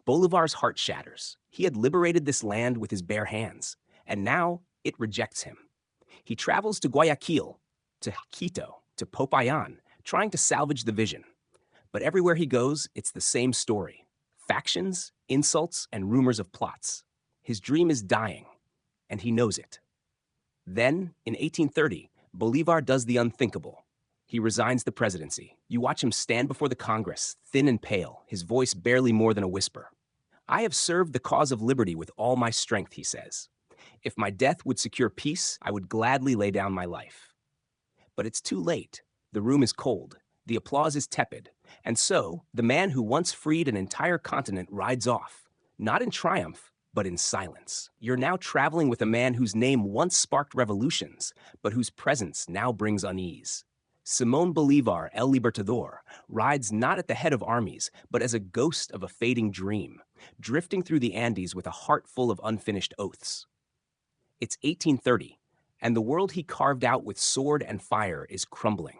Bolivar's heart shatters. He had liberated this land with his bare hands, and now it rejects him. He travels to Guayaquil, to Quito, to Popayan, trying to salvage the vision. But everywhere he goes, it's the same story: factions, insults, and rumors of plots. His dream is dying, and he knows it. Then, in 1830, Bolivar does the unthinkable. He resigns the presidency. You watch him stand before the Congress, thin and pale, his voice barely more than a whisper. I have served the cause of liberty with all my strength, he says. If my death would secure peace, I would gladly lay down my life. But it's too late. The room is cold. The applause is tepid, and so the man who once freed an entire continent rides off, not in triumph, but in silence. You're now traveling with a man whose name once sparked revolutions, but whose presence now brings unease. Simón Bolívar, El Libertador, rides not at the head of armies, but as a ghost of a fading dream, drifting through the Andes with a heart full of unfinished oaths. It's 1830, and the world he carved out with sword and fire is crumbling.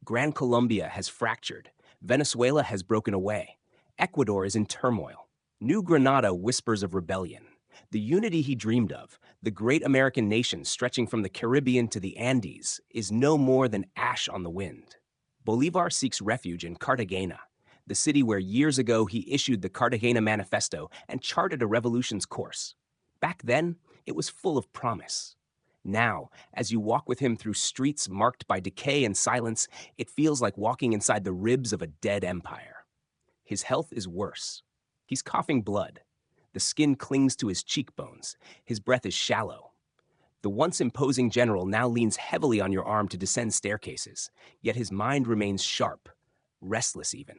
Gran Colombia has fractured, Venezuela has broken away, Ecuador is in turmoil. New Granada whispers of rebellion. The unity he dreamed of, the great American nation stretching from the Caribbean to the Andes, is no more than ash on the wind. Bolivar seeks refuge in Cartagena, the city where years ago he issued the Cartagena Manifesto and charted a revolution's course. Back then, it was full of promise. Now, as you walk with him through streets marked by decay and silence, it feels like walking inside the ribs of a dead empire. His health is worse. He's coughing blood. The skin clings to his cheekbones. His breath is shallow. The once imposing general now leans heavily on your arm to descend staircases, yet his mind remains sharp, restless even.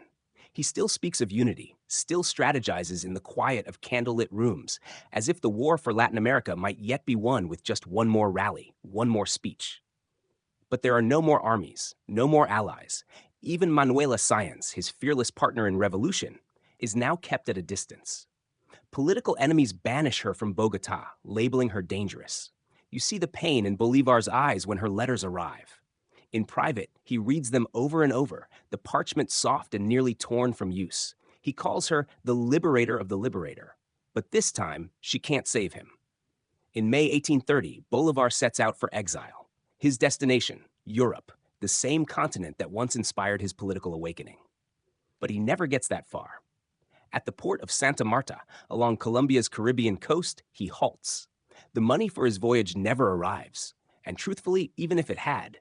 He still speaks of unity, still strategizes in the quiet of candlelit rooms, as if the war for Latin America might yet be won with just one more rally, one more speech. But there are no more armies, no more allies. Even Manuela Sáenz, his fearless partner in revolution, is now kept at a distance. Political enemies banish her from Bogotá, labeling her dangerous. You see the pain in Bolívar's eyes when her letters arrive. In private, he reads them over and over, the parchment soft and nearly torn from use. He calls her the liberator of the liberator. But this time, she can't save him. In May 1830, Bolívar sets out for exile. His destination, Europe, the same continent that once inspired his political awakening. But he never gets that far. At the port of Santa Marta, along Colombia's Caribbean coast, he halts. The money for his voyage never arrives. And truthfully, even if it had,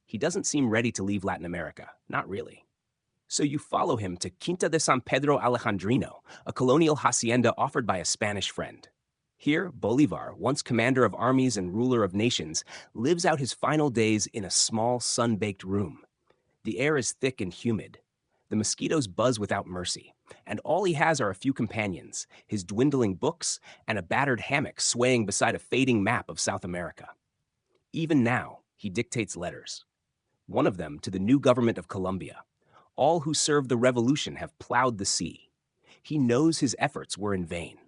he doesn't seem ready to leave Latin America, not really. So you follow him to Quinta de San Pedro Alejandrino, a colonial hacienda offered by a Spanish friend. Here, Bolívar, once commander of armies and ruler of nations, lives out his final days in a small, sun-baked room. The air is thick and humid. The mosquitoes buzz without mercy, and all he has are a few companions, his dwindling books, and a battered hammock swaying beside a fading map of South America. Even now, he dictates letters. One of them to the new government of Colombia. All who served the revolution have plowed the sea. He knows his efforts were in vain.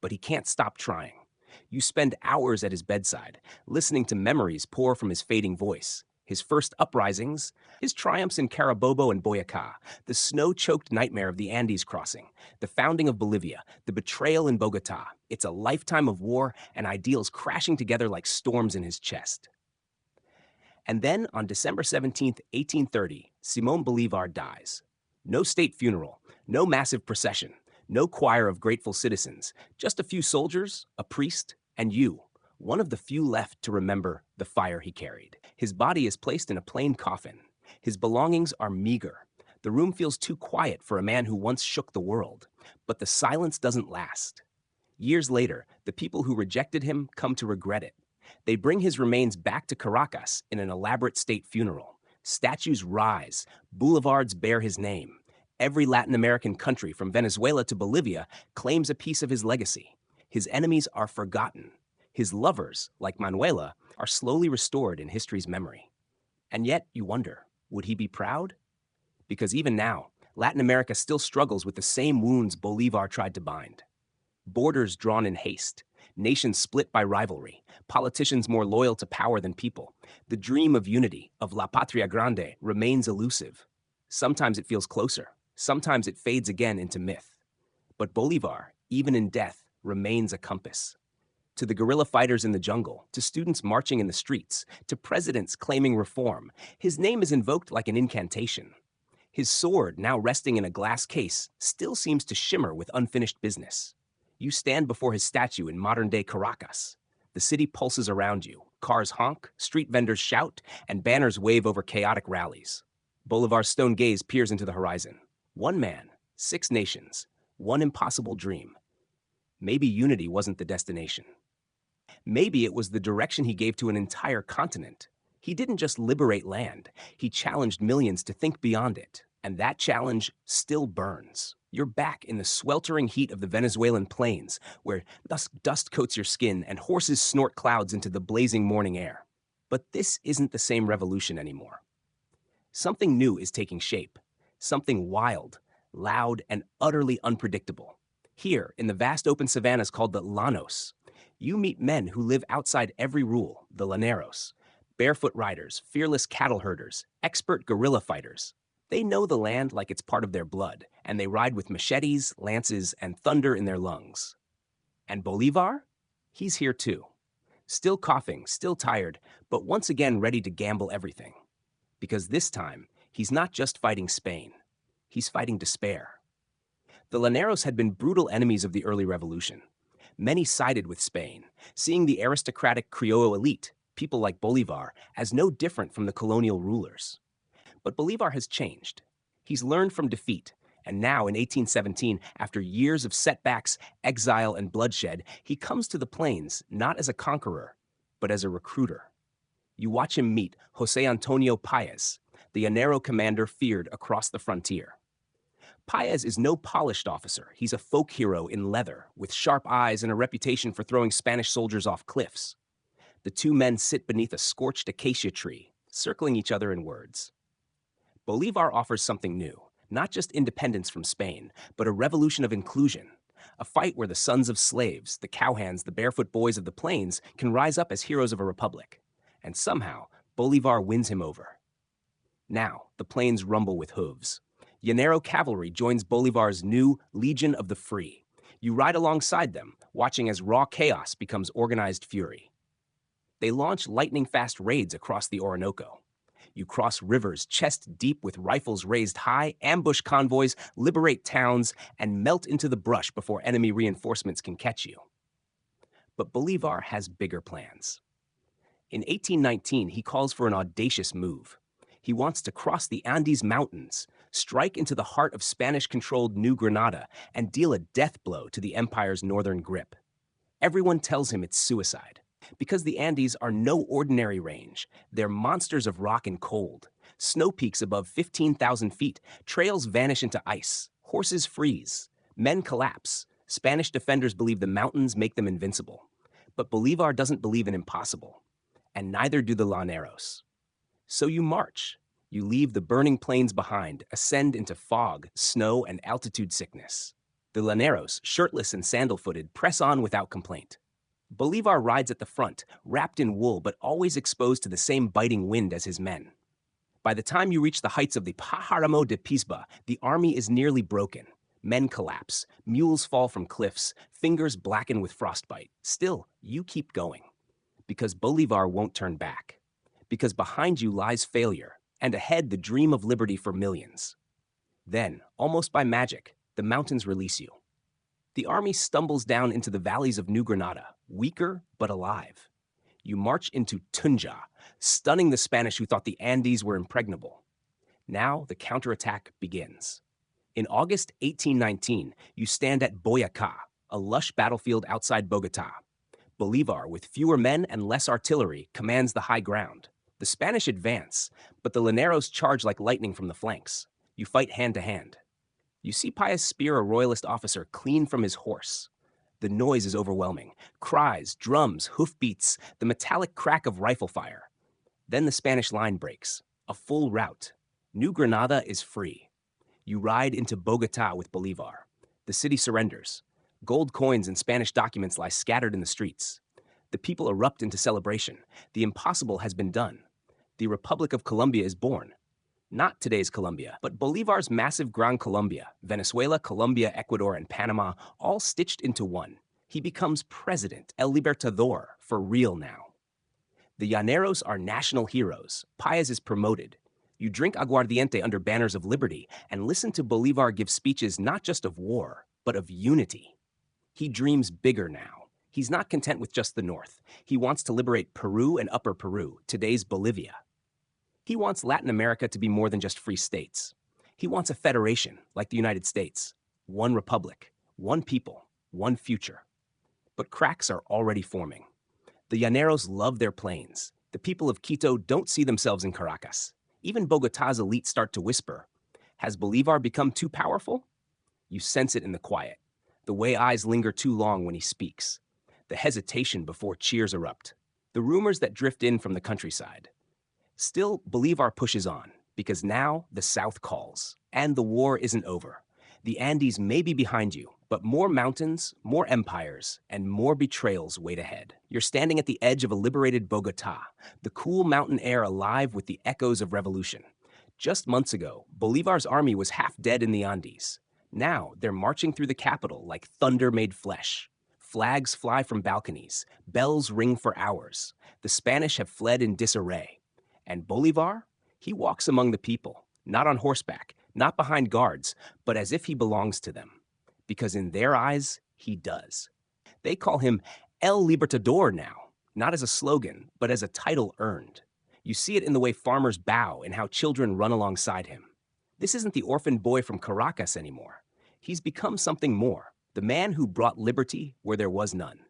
But he can't stop trying. You spend hours at his bedside, listening to memories pour from his fading voice. His first uprisings, his triumphs in Carabobo and Boyacá, the snow-choked nightmare of the Andes crossing, the founding of Bolivia, the betrayal in Bogotá. It's a lifetime of war and ideals crashing together like storms in his chest. And then, on December 17th, 1830, Simón Bolívar dies. No state funeral, no massive procession, no choir of grateful citizens, just a few soldiers, a priest, and you, one of the few left to remember the fire he carried. His body is placed in a plain coffin. His belongings are meager. The room feels too quiet for a man who once shook the world. But the silence doesn't last. Years later, the people who rejected him come to regret it. They bring his remains back to Caracas in an elaborate state funeral. Statues rise. Boulevards bear his name. Every Latin American country, from Venezuela to Bolivia, claims a piece of his legacy. His enemies are forgotten. His lovers, like Manuela, are slowly restored in history's memory. And yet, you wonder, would he be proud? Because even now, Latin America still struggles with the same wounds Bolivar tried to bind. Borders drawn in haste, nations split by rivalry, politicians more loyal to power than people. The dream of unity, of La Patria Grande, remains elusive. Sometimes it feels closer. Sometimes it fades again into myth. But Bolivar, even in death, remains a compass. To the guerrilla fighters in the jungle, to students marching in the streets, to presidents claiming reform, his name is invoked like an incantation. His sword, now resting in a glass case, still seems to shimmer with unfinished business. You stand before his statue in modern-day Caracas. The city pulses around you. Cars honk, street vendors shout, and banners wave over chaotic rallies. Bolivar's stone gaze peers into the horizon. One man, 6 nations, one impossible dream. Maybe unity wasn't the destination. Maybe it was the direction he gave to an entire continent. He didn't just liberate land, he challenged millions to think beyond it. And that challenge still burns. You're back in the sweltering heat of the Venezuelan plains, where dust coats your skin and horses snort clouds into the blazing morning air. But this isn't the same revolution anymore. Something new is taking shape, something wild, loud, and utterly unpredictable. Here, in the vast open savannas called the Llanos, you meet men who live outside every rule, the llaneros, barefoot riders, fearless cattle herders, expert guerrilla fighters. They know the land like it's part of their blood, and they ride with machetes, lances, and thunder in their lungs. And Bolivar? He's here too. Still coughing, still tired, but once again ready to gamble everything. Because this time, he's not just fighting Spain. He's fighting despair. The Llaneros had been brutal enemies of the early revolution. Many sided with Spain, seeing the aristocratic Criollo elite, people like Bolivar, as no different from the colonial rulers. But Bolivar has changed. He's learned from defeat, and now in 1817, after years of setbacks, exile, and bloodshed, he comes to the plains not as a conqueror, but as a recruiter. You watch him meet José Antonio Páez, the Llanero commander feared across the frontier. Páez is no polished officer. He's a folk hero in leather, with sharp eyes and a reputation for throwing Spanish soldiers off cliffs. The two men sit beneath a scorched acacia tree, circling each other in words. Bolivar offers something new, not just independence from Spain, but a revolution of inclusion, a fight where the sons of slaves, the cowhands, the barefoot boys of the plains can rise up as heroes of a republic. And somehow, Bolivar wins him over. Now, the plains rumble with hooves. Llanero cavalry joins Bolivar's new Legion of the Free. You ride alongside them, watching as raw chaos becomes organized fury. They launch lightning-fast raids across the Orinoco. You cross rivers chest deep with rifles raised high, ambush convoys, liberate towns, and melt into the brush before enemy reinforcements can catch you. But Bolivar has bigger plans. In 1819, he calls for an audacious move. He wants to cross the Andes Mountains, strike into the heart of Spanish-controlled New Granada, and deal a death blow to the empire's northern grip. Everyone tells him it's suicide, because the Andes are no ordinary range. They're monsters of rock and cold. Snow peaks above 15,000 feet, trails vanish into ice, horses freeze, men collapse. Spanish defenders believe the mountains make them invincible. But Bolivar doesn't believe in impossible. And neither do the Llaneros. So you march. You leave the burning plains behind, ascend into fog, snow, and altitude sickness. The Llaneros, shirtless and sandal-footed, press on without complaint. Bolivar rides at the front, wrapped in wool but always exposed to the same biting wind as his men. By the time you reach the heights of the Páramo de Pisba, the army is nearly broken. Men collapse, mules fall from cliffs, fingers blacken with frostbite. Still, you keep going. Because Bolivar won't turn back. Because behind you lies failure, and ahead the dream of liberty for millions. Then, almost by magic, the mountains release you. The army stumbles down into the valleys of New Granada, weaker but alive. You march into Tunja, stunning the Spanish who thought the Andes were impregnable. Now the counterattack begins. In August 1819, you stand at Boyacá, a lush battlefield outside Bogotá. Bolivar, with fewer men and less artillery, commands the high ground. The Spanish advance, but the Llaneros charge like lightning from the flanks. You fight hand to hand. You see Páez spear a royalist officer clean from his horse. The noise is overwhelming. Cries, drums, hoofbeats, the metallic crack of rifle fire. Then the Spanish line breaks. A full rout. New Granada is free. You ride into Bogotá with Bolivar. The city surrenders. Gold coins and Spanish documents lie scattered in the streets. The people erupt into celebration. The impossible has been done. The Republic of Colombia is born. Not today's Colombia, but Bolivar's massive Gran Colombia, Venezuela, Colombia, Ecuador, and Panama, all stitched into one. He becomes president, El Libertador, for real now. The Llaneros are national heroes. Páez is promoted. You drink aguardiente under banners of liberty and listen to Bolivar give speeches not just of war, but of unity. He dreams bigger now. He's not content with just the North. He wants to liberate Peru and Upper Peru, today's Bolivia. He wants Latin America to be more than just free states. He wants a federation, like the United States. One republic, one people, one future. But cracks are already forming. The Llaneros love their plains. The people of Quito don't see themselves in Caracas. Even Bogota's elite start to whisper, has Bolivar become too powerful? You sense it in the quiet, the way eyes linger too long when he speaks, the hesitation before cheers erupt, the rumors that drift in from the countryside. Still, Bolivar pushes on, because now the South calls, and the war isn't over. The Andes may be behind you, but more mountains, more empires, and more betrayals wait ahead. You're standing at the edge of a liberated Bogota, the cool mountain air alive with the echoes of revolution. Just months ago, Bolivar's army was half dead in the Andes. Now, they're marching through the capital like thunder made flesh. Flags fly from balconies, bells ring for hours. The Spanish have fled in disarray. And Bolivar? He walks among the people, not on horseback, not behind guards, but as if he belongs to them. Because in their eyes, he does. They call him El Libertador now, not as a slogan, but as a title earned. You see it in the way farmers bow and how children run alongside him. This isn't the orphan boy from Caracas anymore. He's become something more, the man who brought liberty where there was none.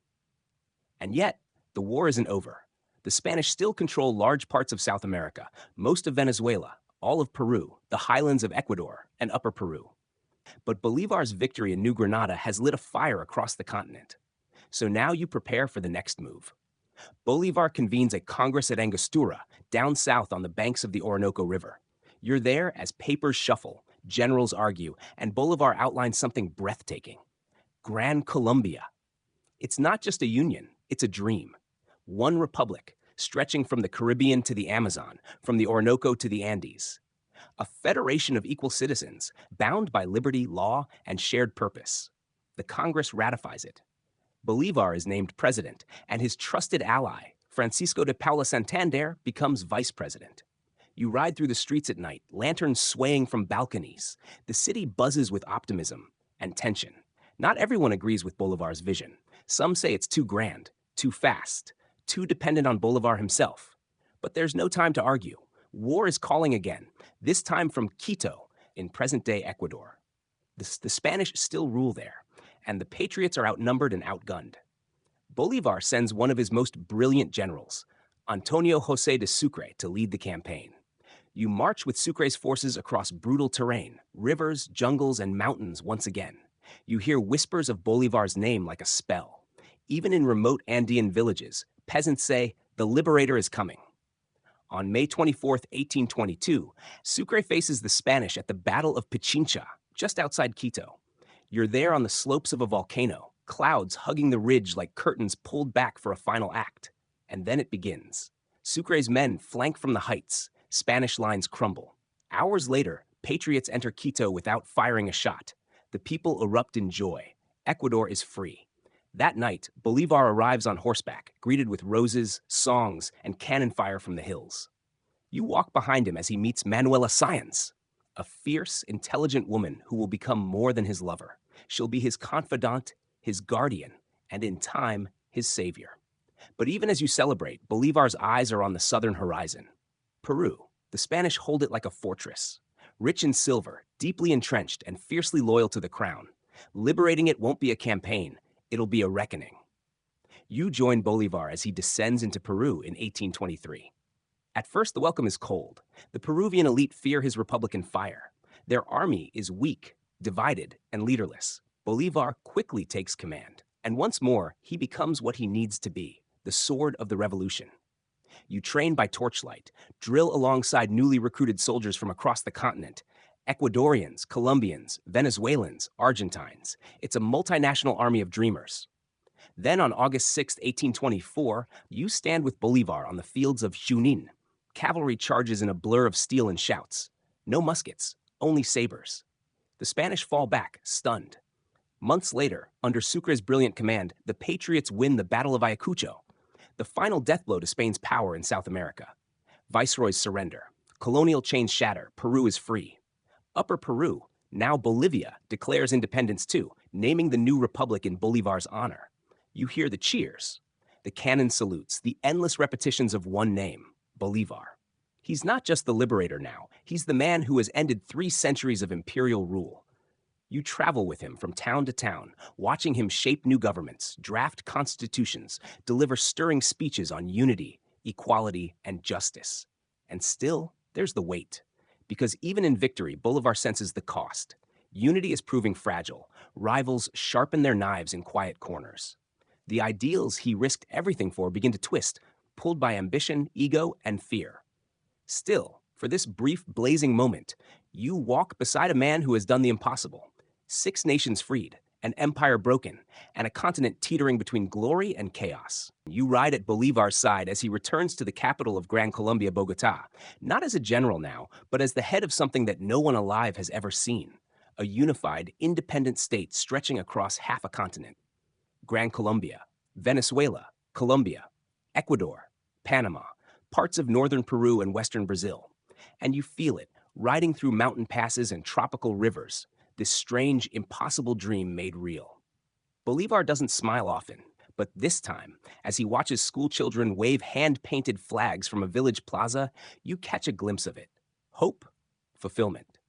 And yet, the war isn't over. The Spanish still control large parts of South America, most of Venezuela, all of Peru, the highlands of Ecuador, and Upper Peru. But Bolivar's victory in New Granada has lit a fire across the continent. So now you prepare for the next move. Bolivar convenes a Congress at Angostura, down south on the banks of the Orinoco River. You're there as papers shuffle, generals argue, and Bolivar outlines something breathtaking. Gran Colombia. It's not just a union, it's a dream. One republic, stretching from the Caribbean to the Amazon, from the Orinoco to the Andes. A federation of equal citizens, bound by liberty, law, and shared purpose. The Congress ratifies it. Bolivar is named president, and his trusted ally, Francisco de Paula Santander, becomes vice president. You ride through the streets at night, lanterns swaying from balconies. The city buzzes with optimism and tension. Not everyone agrees with Bolivar's vision. Some say it's too grand, too fast, too dependent on Bolivar himself. But there's no time to argue. War is calling again, this time from Quito in present-day Ecuador. The Spanish still rule there, and the patriots are outnumbered and outgunned. Bolivar sends one of his most brilliant generals, Antonio José de Sucre, to lead the campaign. You march with Sucre's forces across brutal terrain, rivers, jungles, and mountains once again. You hear whispers of Bolivar's name like a spell. Even in remote Andean villages, peasants say, "The Liberator is coming." On May 24, 1822, Sucre faces the Spanish at the Battle of Pichincha, just outside Quito. You're there on the slopes of a volcano, clouds hugging the ridge like curtains pulled back for a final act. And then it begins. Sucre's men flank from the heights. Spanish lines crumble. Hours later, patriots enter Quito without firing a shot. The people erupt in joy. Ecuador is free. That night, Bolivar arrives on horseback, greeted with roses, songs, and cannon fire from the hills. You walk behind him as he meets Manuela Sáenz, a fierce, intelligent woman who will become more than his lover. She'll be his confidant, his guardian, and in time, his savior. But even as you celebrate, Bolivar's eyes are on the southern horizon. Peru. The Spanish hold it like a fortress. Rich in silver, deeply entrenched, and fiercely loyal to the crown. Liberating it won't be a campaign. It'll be a reckoning. You join Bolivar as he descends into Peru in 1823. At first, the welcome is cold. The Peruvian elite fear his Republican fire. Their army is weak, divided, and leaderless. Bolivar quickly takes command, and once more, he becomes what he needs to be, the sword of the revolution. You train by torchlight, drill alongside newly recruited soldiers from across the continent, Ecuadorians, Colombians, Venezuelans, Argentines. It's a multinational army of dreamers. Then on August 6, 1824, you stand with Bolivar on the fields of Junín. Cavalry charges in a blur of steel and shouts. No muskets, only sabers. The Spanish fall back, stunned. Months later, under Sucre's brilliant command, the Patriots win the Battle of Ayacucho, the final death blow to Spain's power in South America. Viceroys surrender. Colonial chains shatter. Peru is free. Upper Peru, now Bolivia, declares independence too, naming the new republic in Bolivar's honor. You hear the cheers, the cannon salutes, the endless repetitions of one name, Bolivar. He's not just the liberator now. He's the man who has ended 3 centuries of imperial rule. You travel with him from town to town, watching him shape new governments, draft constitutions, deliver stirring speeches on unity, equality, and justice. And still, there's the weight. Because even in victory, Bolivar senses the cost. Unity is proving fragile. Rivals sharpen their knives in quiet corners. The ideals he risked everything for begin to twist, pulled by ambition, ego, and fear. Still, for this brief, blazing moment, you walk beside a man who has done the impossible. 6 nations freed, an empire broken, and a continent teetering between glory and chaos. You ride at Bolivar's side as he returns to the capital of Gran Colombia, Bogotá, not as a general now, but as the head of something that no one alive has ever seen, a unified, independent state stretching across half a continent. Gran Colombia, Venezuela, Colombia, Ecuador, Panama, parts of northern Peru and western Brazil. And you feel it, riding through mountain passes and tropical rivers, this strange, impossible dream made real. Bolivar doesn't smile often, but this time, as he watches schoolchildren wave hand-painted flags from a village plaza, you catch a glimpse of it. Hope, fulfillment.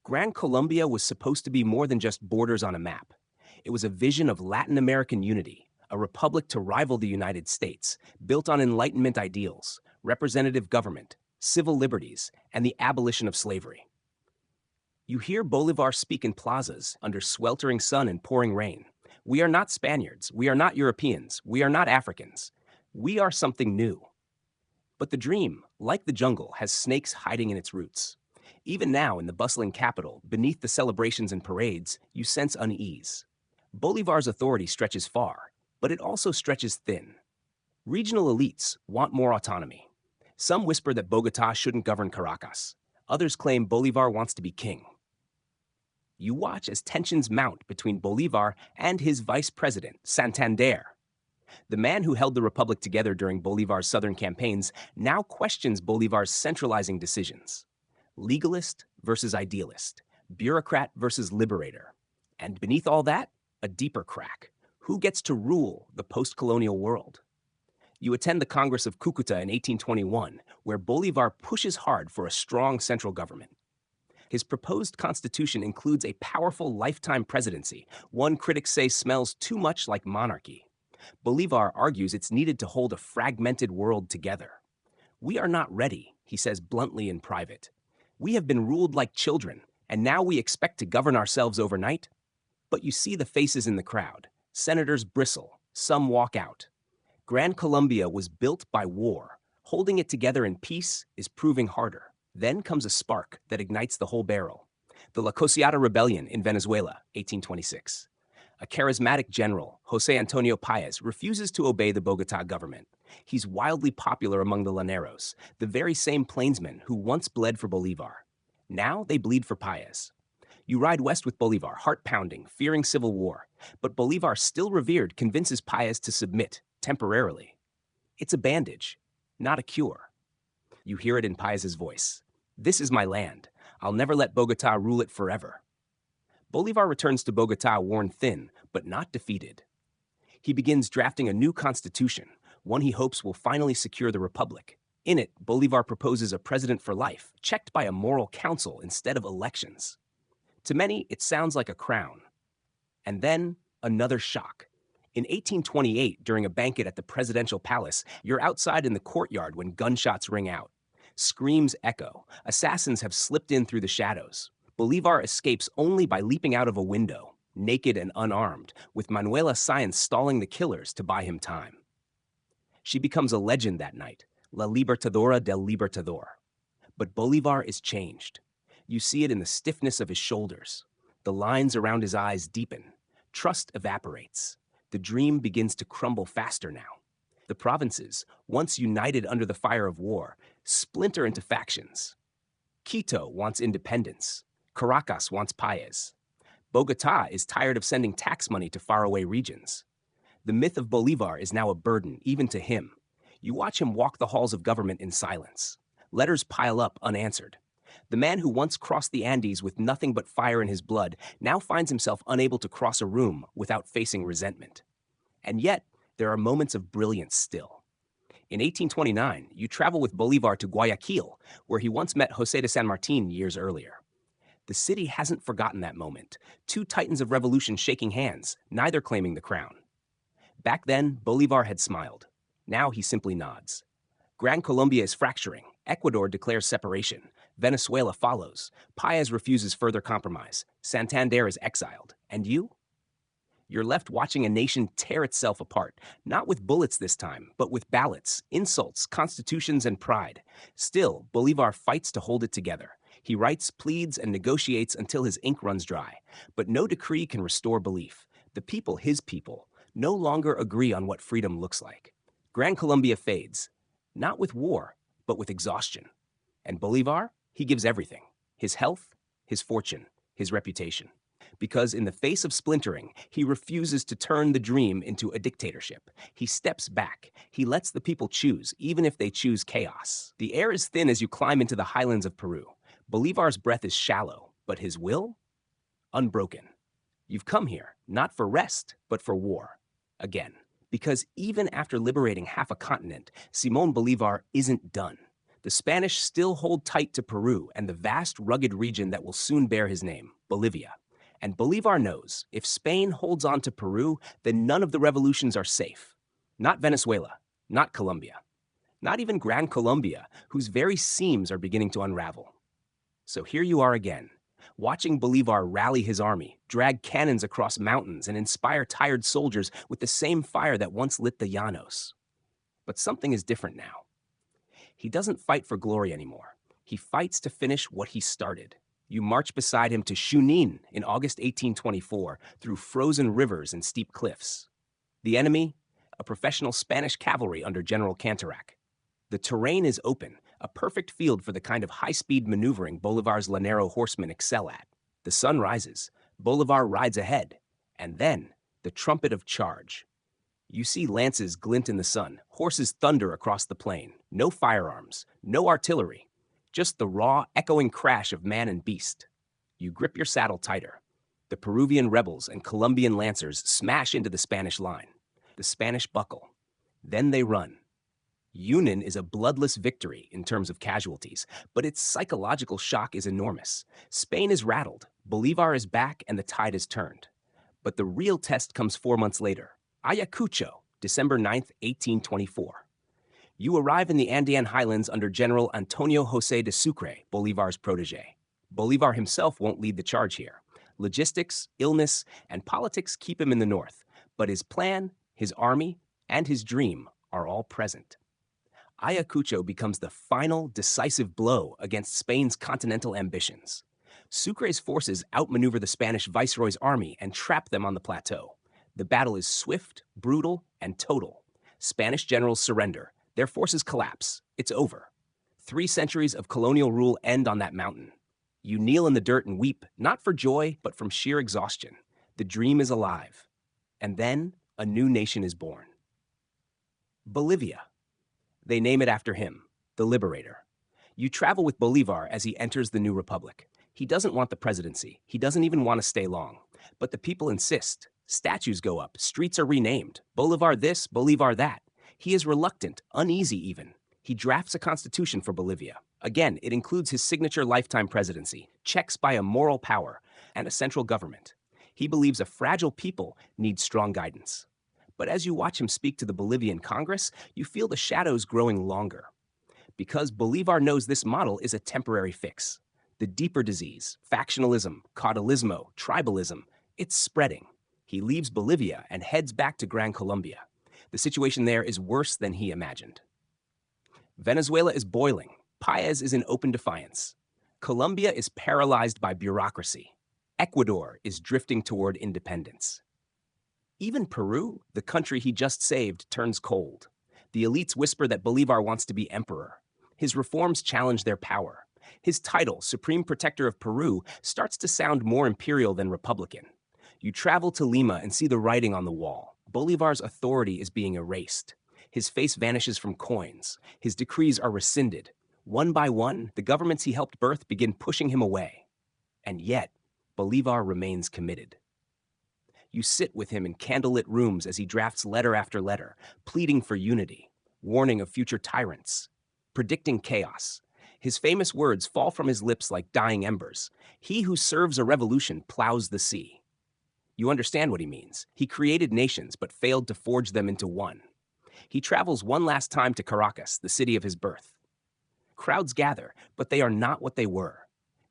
Gran Colombia was supposed to be more than just borders on a map. It was a vision of Latin American unity, a republic to rival the United States, built on Enlightenment ideals, representative government, civil liberties, and the abolition of slavery. You hear Bolivar speak in plazas under sweltering sun and pouring rain. We are not Spaniards. We are not Europeans. We are not Africans. We are something new. But the dream, like the jungle, has snakes hiding in its roots. Even now, in the bustling capital, beneath the celebrations and parades, you sense unease. Bolivar's authority stretches far, but it also stretches thin. Regional elites want more autonomy. Some whisper that Bogotá shouldn't govern Caracas. Others claim Bolivar wants to be king. You watch as tensions mount between Bolivar and his vice president, Santander. The man who held the republic together during Bolivar's southern campaigns now questions Bolivar's centralizing decisions. Legalist versus idealist, bureaucrat versus liberator. And beneath all that, a deeper crack. Who gets to rule the post-colonial world? You attend the Congress of Cúcuta in 1821, where Bolivar pushes hard for a strong central government. His proposed constitution includes a powerful lifetime presidency, one critics say smells too much like monarchy. Bolivar argues it's needed to hold a fragmented world together. We are not ready, he says bluntly in private. We have been ruled like children, and now we expect to govern ourselves overnight? But you see the faces in the crowd. Senators bristle, some walk out. Gran Colombia was built by war. Holding it together in peace is proving harder. Then comes a spark that ignites the whole barrel. The La Cociata Rebellion in Venezuela, 1826. A charismatic general, José Antonio Páez, refuses to obey the Bogotá government. He's wildly popular among the Llaneros, the very same plainsmen who once bled for Bolivar. Now they bleed for Páez. You ride west with Bolivar, heart-pounding, fearing civil war. But Bolivar, still revered, convinces Páez to submit, temporarily. It's a bandage, not a cure. You hear it in Páez's voice. This is my land. I'll never let Bogotá rule it forever. Bolivar returns to Bogotá worn thin, but not defeated. He begins drafting a new constitution, one he hopes will finally secure the republic. In it, Bolivar proposes a president for life, checked by a moral council instead of elections. To many, it sounds like a crown. And then, another shock. In 1828, during a banquet at the presidential palace, you're outside in the courtyard when gunshots ring out. Screams echo. Assassins have slipped in through the shadows. Bolivar escapes only by leaping out of a window, naked and unarmed, with Manuela Sáenz stalling the killers to buy him time. She becomes a legend that night, La Libertadora del Libertador. But Bolivar is changed. You see it in the stiffness of his shoulders. The lines around his eyes deepen. Trust evaporates. The dream begins to crumble faster now. The provinces, once united under the fire of war, splinter into factions. Quito wants independence. Caracas wants Páez. Bogotá is tired of sending tax money to faraway regions. The myth of Bolivar is now a burden, even to him. You watch him walk the halls of government in silence. Letters pile up unanswered. The man who once crossed the Andes with nothing but fire in his blood now finds himself unable to cross a room without facing resentment. And yet, there are moments of brilliance still. In 1829, you travel with Bolivar to Guayaquil, where he once met José de San Martín years earlier. The city hasn't forgotten that moment. 2 titans of revolution shaking hands, neither claiming the crown. Back then, Bolivar had smiled. Now he simply nods. Gran Colombia is fracturing. Ecuador declares separation. Venezuela follows. Paez refuses further compromise. Santander is exiled. And you? You're left watching a nation tear itself apart, not with bullets this time, but with ballots, insults, constitutions, and pride. Still, Bolivar fights to hold it together. He writes, pleads, and negotiates until his ink runs dry. But no decree can restore belief. The people, his people, no longer agree on what freedom looks like. Gran Colombia fades, not with war, but with exhaustion. And Bolivar, he gives everything: his health, his fortune, his reputation. Because in the face of splintering, he refuses to turn the dream into a dictatorship. He steps back. He lets the people choose, even if they choose chaos. The air is thin as you climb into the highlands of Peru. Bolivar's breath is shallow, but his will? Unbroken. You've come here, not for rest, but for war. Again. Because even after liberating half a continent, Simón Bolívar isn't done. The Spanish still hold tight to Peru and the vast, rugged region that will soon bear his name, Bolivia. And Bolivar knows, if Spain holds on to Peru, then none of the revolutions are safe. Not Venezuela, not Colombia, not even Gran Colombia, whose very seams are beginning to unravel. So here you are again, watching Bolivar rally his army, drag cannons across mountains, and inspire tired soldiers with the same fire that once lit the Llanos. But something is different now. He doesn't fight for glory anymore. He fights to finish what he started. You march beside him to Junín in August 1824 through frozen rivers and steep cliffs. The enemy, a professional Spanish cavalry under General Canterac. The terrain is open, a perfect field for the kind of high-speed maneuvering Bolivar's Llanero horsemen excel at. The sun rises, Bolivar rides ahead, and then the trumpet of charge. You see lances glint in the sun, horses thunder across the plain. No firearms, no artillery, just the raw, echoing crash of man and beast. You grip your saddle tighter. The Peruvian rebels and Colombian lancers smash into the Spanish line. The Spanish buckle. Then they run. Junín is a bloodless victory in terms of casualties, but its psychological shock is enormous. Spain is rattled, Bolivar is back, and the tide is turned. But the real test comes 4 months later. Ayacucho, December 9th, 1824. You arrive in the Andean highlands under General Antonio José de Sucre, Bolivar's protege. Bolivar himself won't lead the charge here. Logistics, illness, and politics keep him in the north, but his plan, his army, and his dream are all present. Ayacucho becomes the final, decisive blow against Spain's continental ambitions. Sucre's forces outmaneuver the Spanish viceroy's army and trap them on the plateau. The battle is swift, brutal, and total. Spanish generals surrender. Their forces collapse. It's over. 3 centuries of colonial rule end on that mountain. You kneel in the dirt and weep, not for joy, but from sheer exhaustion. The dream is alive. And then a new nation is born. Bolivia. They name it after him, the Liberator. You travel with Bolivar as he enters the new republic. He doesn't want the presidency. He doesn't even want to stay long. But the people insist. Statues go up. Streets are renamed. Bolivar this, Bolivar that. He is reluctant, uneasy even. He drafts a constitution for Bolivia. Again, it includes his signature lifetime presidency, checks by a moral power, and a central government. He believes a fragile people needs strong guidance. But as you watch him speak to the Bolivian Congress, you feel the shadows growing longer. Because Bolivar knows this model is a temporary fix. The deeper disease, factionalism, caudillismo, tribalism, it's spreading. He leaves Bolivia and heads back to Gran Colombia. The situation there is worse than he imagined. Venezuela is boiling. Paez is in open defiance. Colombia is paralyzed by bureaucracy. Ecuador is drifting toward independence. Even Peru, the country he just saved, turns cold. The elites whisper that Bolivar wants to be emperor. His reforms challenge their power. His title, Supreme Protector of Peru, starts to sound more imperial than republican. You travel to Lima and see the writing on the wall. Bolivar's authority is being erased. His face vanishes from coins. His decrees are rescinded. One by one, the governments he helped birth begin pushing him away. And yet, Bolivar remains committed. You sit with him in candlelit rooms as he drafts letter after letter, pleading for unity, warning of future tyrants, predicting chaos. His famous words fall from his lips like dying embers. He who serves a revolution plows the sea. You understand what he means. He created nations but failed to forge them into one. He travels one last time to Caracas, the city of his birth. Crowds gather, but they are not what they were.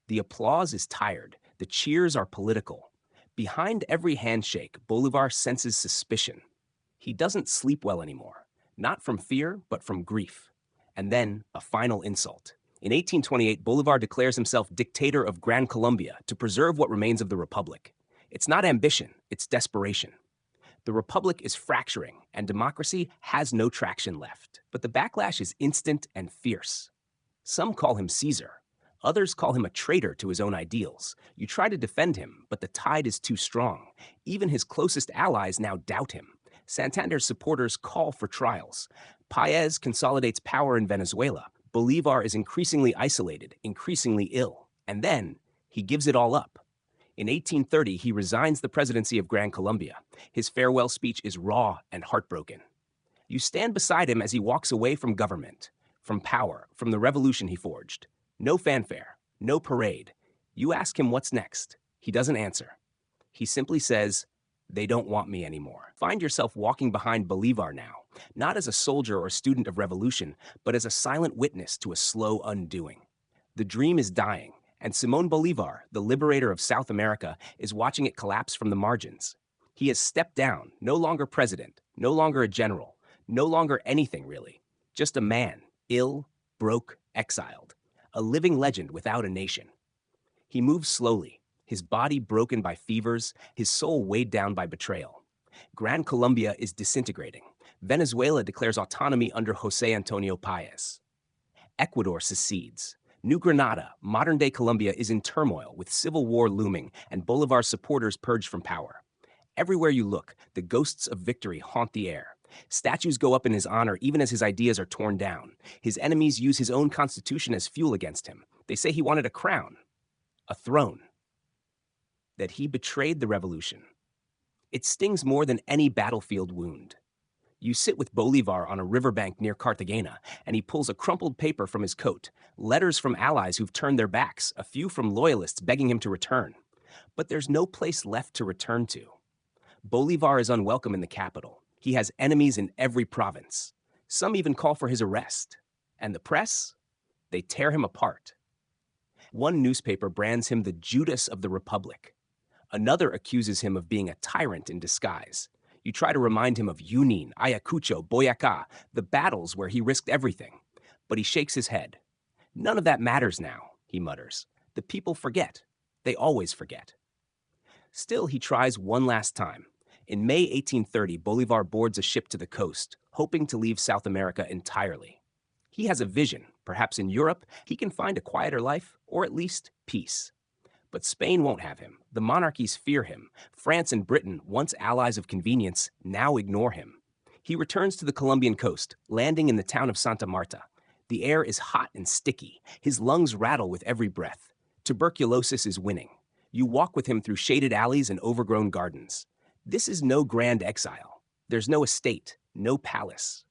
The applause is tired, the cheers are political. Behind every handshake, Bolivar senses suspicion. He doesn't sleep well anymore, not from fear, but from grief. And then, a final insult. In 1828, Bolivar declares himself dictator of Gran Colombia to preserve what remains of the republic. It's not ambition, it's desperation. The republic is fracturing, and democracy has no traction left. But the backlash is instant and fierce. Some call him Caesar. Others call him a traitor to his own ideals. You try to defend him, but the tide is too strong. Even his closest allies now doubt him. Santander's supporters call for trials. Paez consolidates power in Venezuela. Bolivar is increasingly isolated, increasingly ill. And then, he gives it all up. In 1830, he resigns the presidency of Gran Colombia. His farewell speech is raw and heartbroken. You stand beside him as he walks away from government, from power, from the revolution he forged. No fanfare, no parade. You ask him what's next. He doesn't answer. He simply says, "They don't want me anymore." Find yourself walking behind Bolivar now, not as a soldier or student of revolution, but as a silent witness to a slow undoing. The dream is dying, and Simón Bolívar, the liberator of South America, is watching it collapse from the margins. He has stepped down, no longer president, no longer a general, no longer anything really, just a man, ill, broke, exiled, a living legend without a nation. He moves slowly, his body broken by fevers, his soul weighed down by betrayal. Gran Colombia is disintegrating. Venezuela declares autonomy under José Antonio Páez. Ecuador secedes. New Granada, modern-day Colombia, is in turmoil with civil war looming and Bolivar's supporters purged from power. Everywhere you look, the ghosts of victory haunt the air. Statues go up in his honor even as his ideas are torn down. His enemies use his own constitution as fuel against him. They say he wanted a crown, a throne, that he betrayed the revolution. It stings more than any battlefield wound. You sit with Bolivar on a riverbank near Cartagena, and he pulls a crumpled paper from his coat, letters from allies who've turned their backs, a few from loyalists begging him to return. But there's no place left to return to. Bolivar is unwelcome in the capital. He has enemies in every province. Some even call for his arrest. And the press? They tear him apart. One newspaper brands him the Judas of the Republic. Another accuses him of being a tyrant in disguise. You try to remind him of Junín, Ayacucho, Boyacá, the battles where he risked everything. But he shakes his head. "None of that matters now," he mutters. "The people forget. They always forget." Still, he tries one last time. In May 1830, Bolivar boards a ship to the coast, hoping to leave South America entirely. He has a vision. Perhaps in Europe, he can find a quieter life, or at least peace. But Spain won't have him. The monarchies fear him. France and Britain, once allies of convenience, now ignore him. He returns to the Colombian coast, landing in the town of Santa Marta. The air is hot and sticky. His lungs rattle with every breath. Tuberculosis is winning. You walk with him through shaded alleys and overgrown gardens. This is no grand exile. There's no estate, no palace.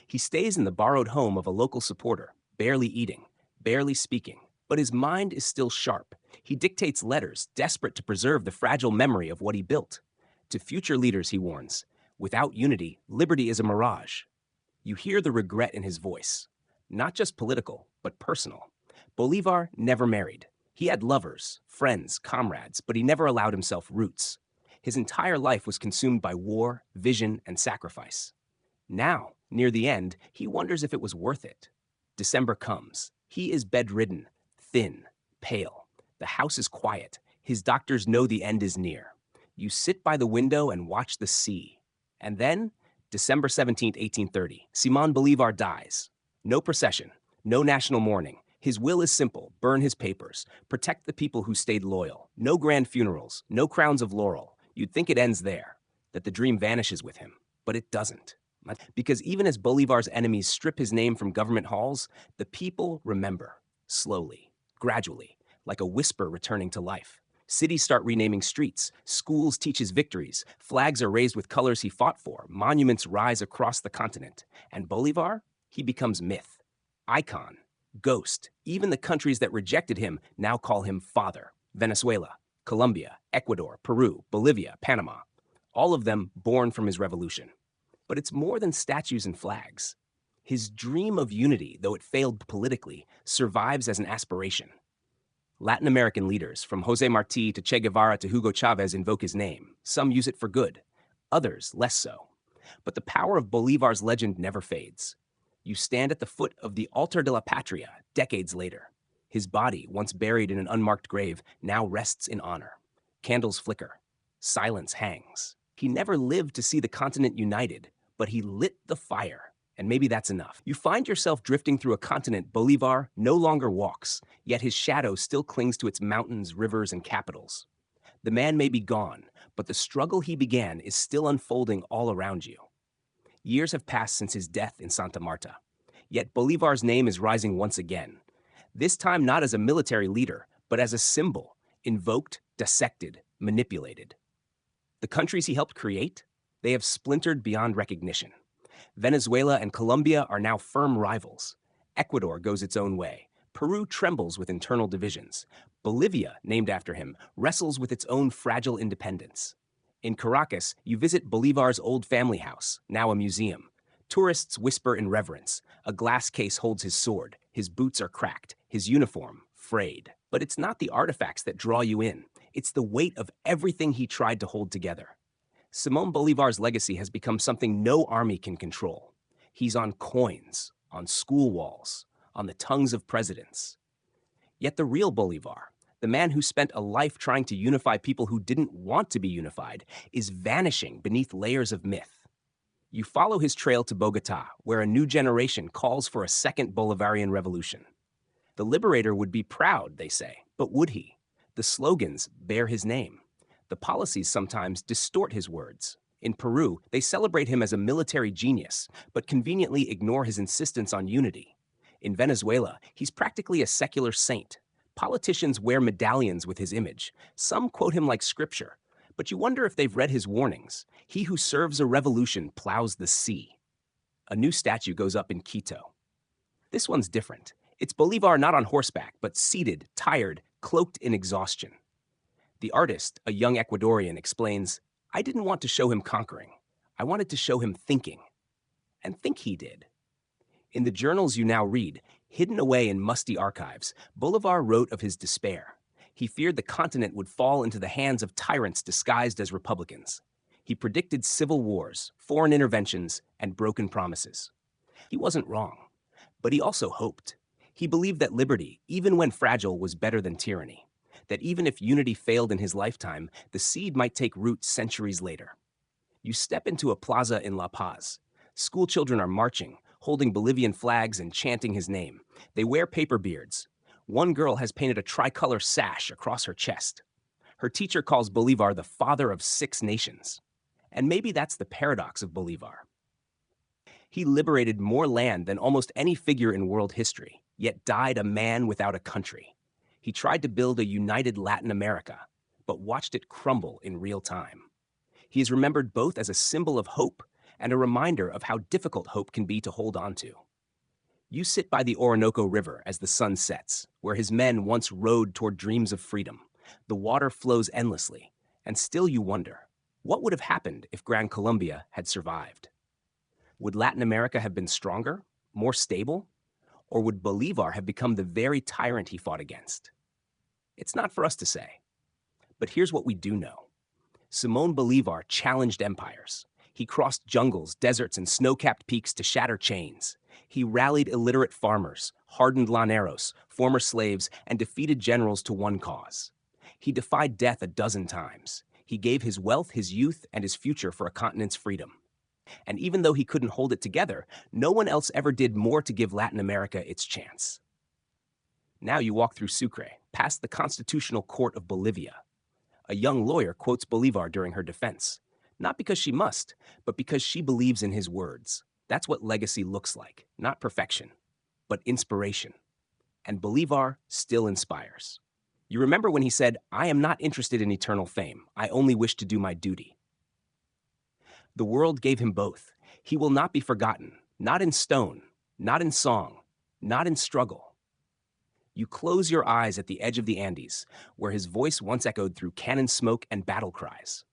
He stays in the borrowed home of a local supporter, barely eating, barely speaking. But his mind is still sharp. He dictates letters, desperate to preserve the fragile memory of what he built. To future leaders, he warns, without unity, liberty is a mirage. You hear the regret in his voice. Not just political, but personal. Bolivar never married. He had lovers, friends, comrades, but he never allowed himself roots. His entire life was consumed by war, vision, and sacrifice. Now, near the end, he wonders if it was worth it. December comes. He is bedridden, thin, pale. The house is quiet. His doctors know the end is near. You sit by the window and watch the sea. And then, December 17, 1830, Simón Bolívar dies. No procession, no national mourning. His will is simple: burn his papers, protect the people who stayed loyal. No grand funerals, no crowns of laurel. You'd think it ends there, that the dream vanishes with him. But it doesn't. Because even as Bolivar's enemies strip his name from government halls, the people remember, slowly, gradually, like a whisper returning to life. Cities start renaming streets, schools teach his victories, flags are raised with colors he fought for, monuments rise across the continent. And Bolivar? He becomes myth, icon, ghost. Even the countries that rejected him now call him father. Venezuela, Colombia, Ecuador, Peru, Bolivia, Panama. All of them born from his revolution. But it's more than statues and flags. His dream of unity, though it failed politically, survives as an aspiration. Latin American leaders, from José Martí to Che Guevara to Hugo Chavez, invoke his name. Some use it for good, others less so. But the power of Bolivar's legend never fades. You stand at the foot of the Altar de la Patria decades later. His body, once buried in an unmarked grave, now rests in honor. Candles flicker. Silence hangs. He never lived to see the continent united, but he lit the fire. And maybe that's enough. You find yourself drifting through a continent Bolivar no longer walks, yet his shadow still clings to its mountains, rivers, and capitals. The man may be gone, but the struggle he began is still unfolding all around you. Years have passed since his death in Santa Marta, yet Bolivar's name is rising once again. This time not as a military leader, but as a symbol, invoked, dissected, manipulated. The countries he helped create, they have splintered beyond recognition. Venezuela and Colombia are now firm rivals. Ecuador goes its own way. Peru trembles with internal divisions. Bolivia, named after him, wrestles with its own fragile independence. In Caracas, you visit Bolivar's old family house, now a museum. Tourists whisper in reverence. A glass case holds his sword. His boots are cracked. His uniform, frayed. But it's not the artifacts that draw you in. It's the weight of everything he tried to hold together. Simón Bolívar's legacy has become something no army can control. He's on coins, on school walls, on the tongues of presidents. Yet the real Bolívar, the man who spent a life trying to unify people who didn't want to be unified, is vanishing beneath layers of myth. You follow his trail to Bogotá, where a new generation calls for a second Bolivarian revolution. The Liberator would be proud, they say, but would he? The slogans bear his name. The policies sometimes distort his words. In Peru, they celebrate him as a military genius, but conveniently ignore his insistence on unity. In Venezuela, he's practically a secular saint. Politicians wear medallions with his image. Some quote him like scripture. But you wonder if they've read his warnings. He who serves a revolution plows the sea. A new statue goes up in Quito. This one's different. It's Bolívar not on horseback, but seated, tired, cloaked in exhaustion. The artist, a young Ecuadorian, explains, "I didn't want to show him conquering. I wanted to show him thinking." And think he did. In the journals you now read, hidden away in musty archives, Bolivar wrote of his despair. He feared the continent would fall into the hands of tyrants disguised as republicans. He predicted civil wars, foreign interventions, and broken promises. He wasn't wrong, but he also hoped. He believed that liberty, even when fragile, was better than tyranny. That even if unity failed in his lifetime, the seed might take root centuries later. You step into a plaza in La Paz. School children are marching, holding Bolivian flags and chanting his name. They wear paper beards. One girl has painted a tricolor sash across her chest. Her teacher calls Bolivar the father of 6 nations. And maybe that's the paradox of Bolivar. He liberated more land than almost any figure in world history, yet died a man without a country. He tried to build a united Latin America, but watched it crumble in real time. He is remembered both as a symbol of hope and a reminder of how difficult hope can be to hold on to. You sit by the Orinoco River as the sun sets, where his men once rowed toward dreams of freedom. The water flows endlessly, and still you wonder, what would have happened if Gran Colombia had survived? Would Latin America have been stronger, more stable? Or would Bolivar have become the very tyrant he fought against? It's not for us to say. But here's what we do know. Simón Bolívar challenged empires. He crossed jungles, deserts, and snow-capped peaks to shatter chains. He rallied illiterate farmers, hardened llaneros, former slaves, and defeated generals to one cause. He defied death a dozen times. He gave his wealth, his youth, and his future for a continent's freedom. And even though he couldn't hold it together, no one else ever did more to give Latin America its chance. Now you walk through Sucre, past the Constitutional Court of Bolivia. A young lawyer quotes Bolivar during her defense, not because she must, but because she believes in his words. That's what legacy looks like, not perfection, but inspiration. And Bolivar still inspires. You remember when he said, "I am not interested in eternal fame. I only wish to do my duty." The world gave him both. He will not be forgotten, not in stone, not in song, not in struggle. You close your eyes at the edge of the Andes, where his voice once echoed through cannon smoke and battle cries.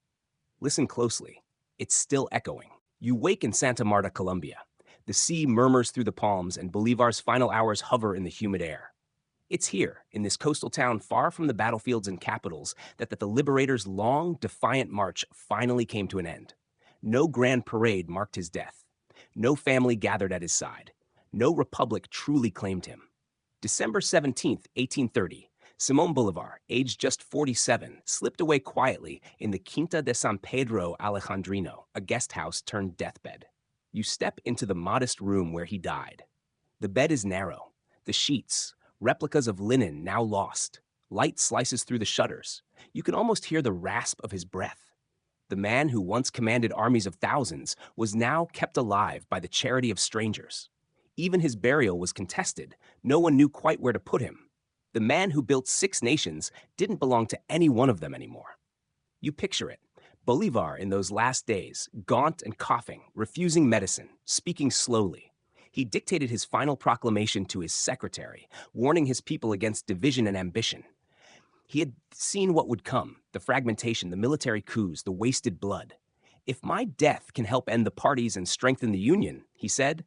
Listen closely. It's still echoing. You wake in Santa Marta, Colombia. The sea murmurs through the palms, and Bolivar's final hours hover in the humid air. It's here, in this coastal town far from the battlefields and capitals, that the Liberator's long, defiant march finally came to an end. No grand parade marked his death. No family gathered at his side. No republic truly claimed him. December 17th, 1830, Simón Bolívar, aged just 47, slipped away quietly in the Quinta de San Pedro Alejandrino, a guest house turned deathbed. You step into the modest room where he died. The bed is narrow. The sheets, replicas of linen now lost. Light slices through the shutters. You can almost hear the rasp of his breath. The man who once commanded armies of thousands was now kept alive by the charity of strangers. Even his burial was contested. No one knew quite where to put him. The man who built 6 nations didn't belong to any one of them anymore. You picture it. Bolivar in those last days, gaunt and coughing, refusing medicine, speaking slowly. He dictated his final proclamation to his secretary, warning his people against division and ambition. He had seen what would come, the fragmentation, the military coups, the wasted blood. If my death can help end the parties and strengthen the Union, he said,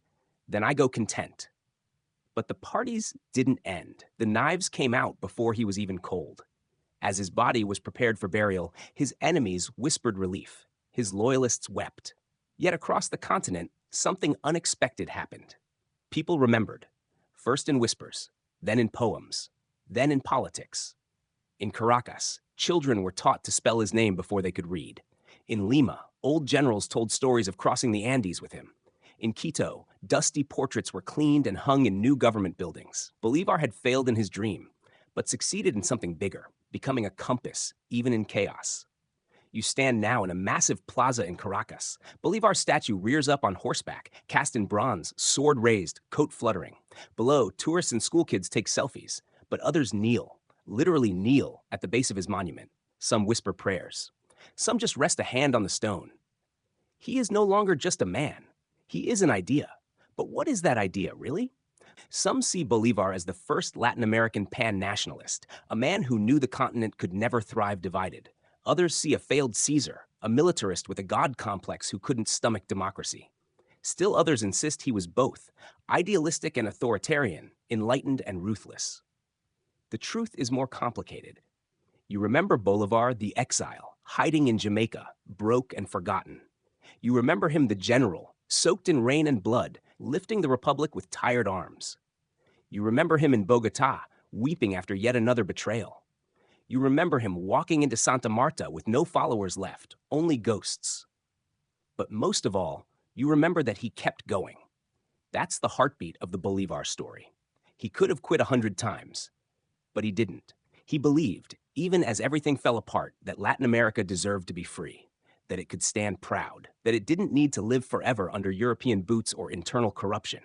then I go content. But the parties didn't end. The knives came out before he was even cold. As his body was prepared for burial, his enemies whispered relief. His loyalists wept. Yet across the continent, something unexpected happened. People remembered, first in whispers, then in poems, then in politics. In Caracas, children were taught to spell his name before they could read. In Lima, old generals told stories of crossing the Andes with him. In Quito, dusty portraits were cleaned and hung in new government buildings. Bolivar had failed in his dream, but succeeded in something bigger, becoming a compass, even in chaos. You stand now in a massive plaza in Caracas. Bolivar's statue rears up on horseback, cast in bronze, sword raised, coat fluttering. Below, tourists and schoolkids take selfies, but others kneel, literally kneel, at the base of his monument. Some whisper prayers. Some just rest a hand on the stone. He is no longer just a man. He is an idea. But what is that idea, really? Some see Bolivar as the first Latin American pan-nationalist, a man who knew the continent could never thrive divided. Others see a failed Caesar, a militarist with a god complex who couldn't stomach democracy. Still others insist he was both, idealistic and authoritarian, enlightened and ruthless. The truth is more complicated. You remember Bolivar, the exile, hiding in Jamaica, broke and forgotten. You remember him, the general, soaked in rain and blood, lifting the republic with tired arms. You remember him in Bogotá, weeping after yet another betrayal. You remember him walking into Santa Marta with no followers left, only ghosts. But most of all, you remember that he kept going. That's the heartbeat of the Bolivar story. He could have quit 100 times, but he didn't. He believed, even as everything fell apart, that Latin America deserved to be free, that it could stand proud, that it didn't need to live forever under European boots or internal corruption.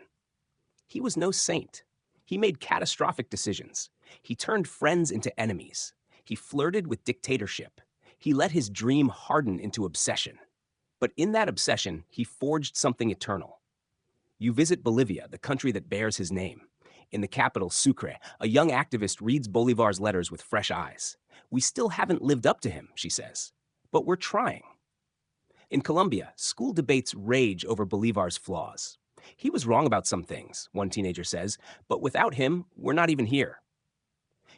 He was no saint. He made catastrophic decisions. He turned friends into enemies. He flirted with dictatorship. He let his dream harden into obsession. But in that obsession, he forged something eternal. You visit Bolivia, the country that bears his name. In the capital, Sucre, a young activist reads Bolivar's letters with fresh eyes. We still haven't lived up to him, she says, but we're trying. In Colombia, school debates rage over Bolivar's flaws. He was wrong about some things, one teenager says, but without him, we're not even here.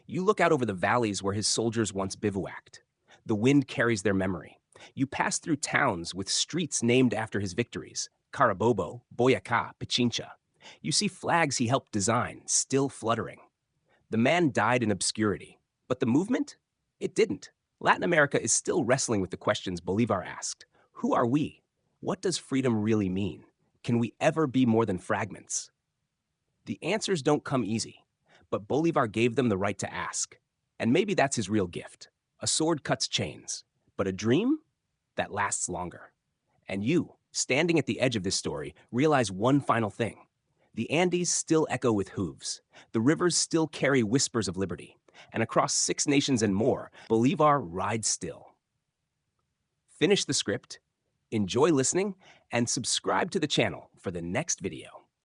You look out over the valleys where his soldiers once bivouacked. The wind carries their memory. You pass through towns with streets named after his victories, Carabobo, Boyacá, Pichincha. You see flags he helped design, still fluttering. The man died in obscurity, but the movement? It didn't. Latin America is still wrestling with the questions Bolivar asked. Who are we? What does freedom really mean? Can we ever be more than fragments? The answers don't come easy, but Bolivar gave them the right to ask. And maybe that's his real gift. A sword cuts chains, but a dream? That lasts longer. And you, standing at the edge of this story, realize one final thing. The Andes still echo with hooves. The rivers still carry whispers of liberty. And across 6 nations and more, Bolivar rides still. Finish the script, enjoy listening, and subscribe to the channel for the next video.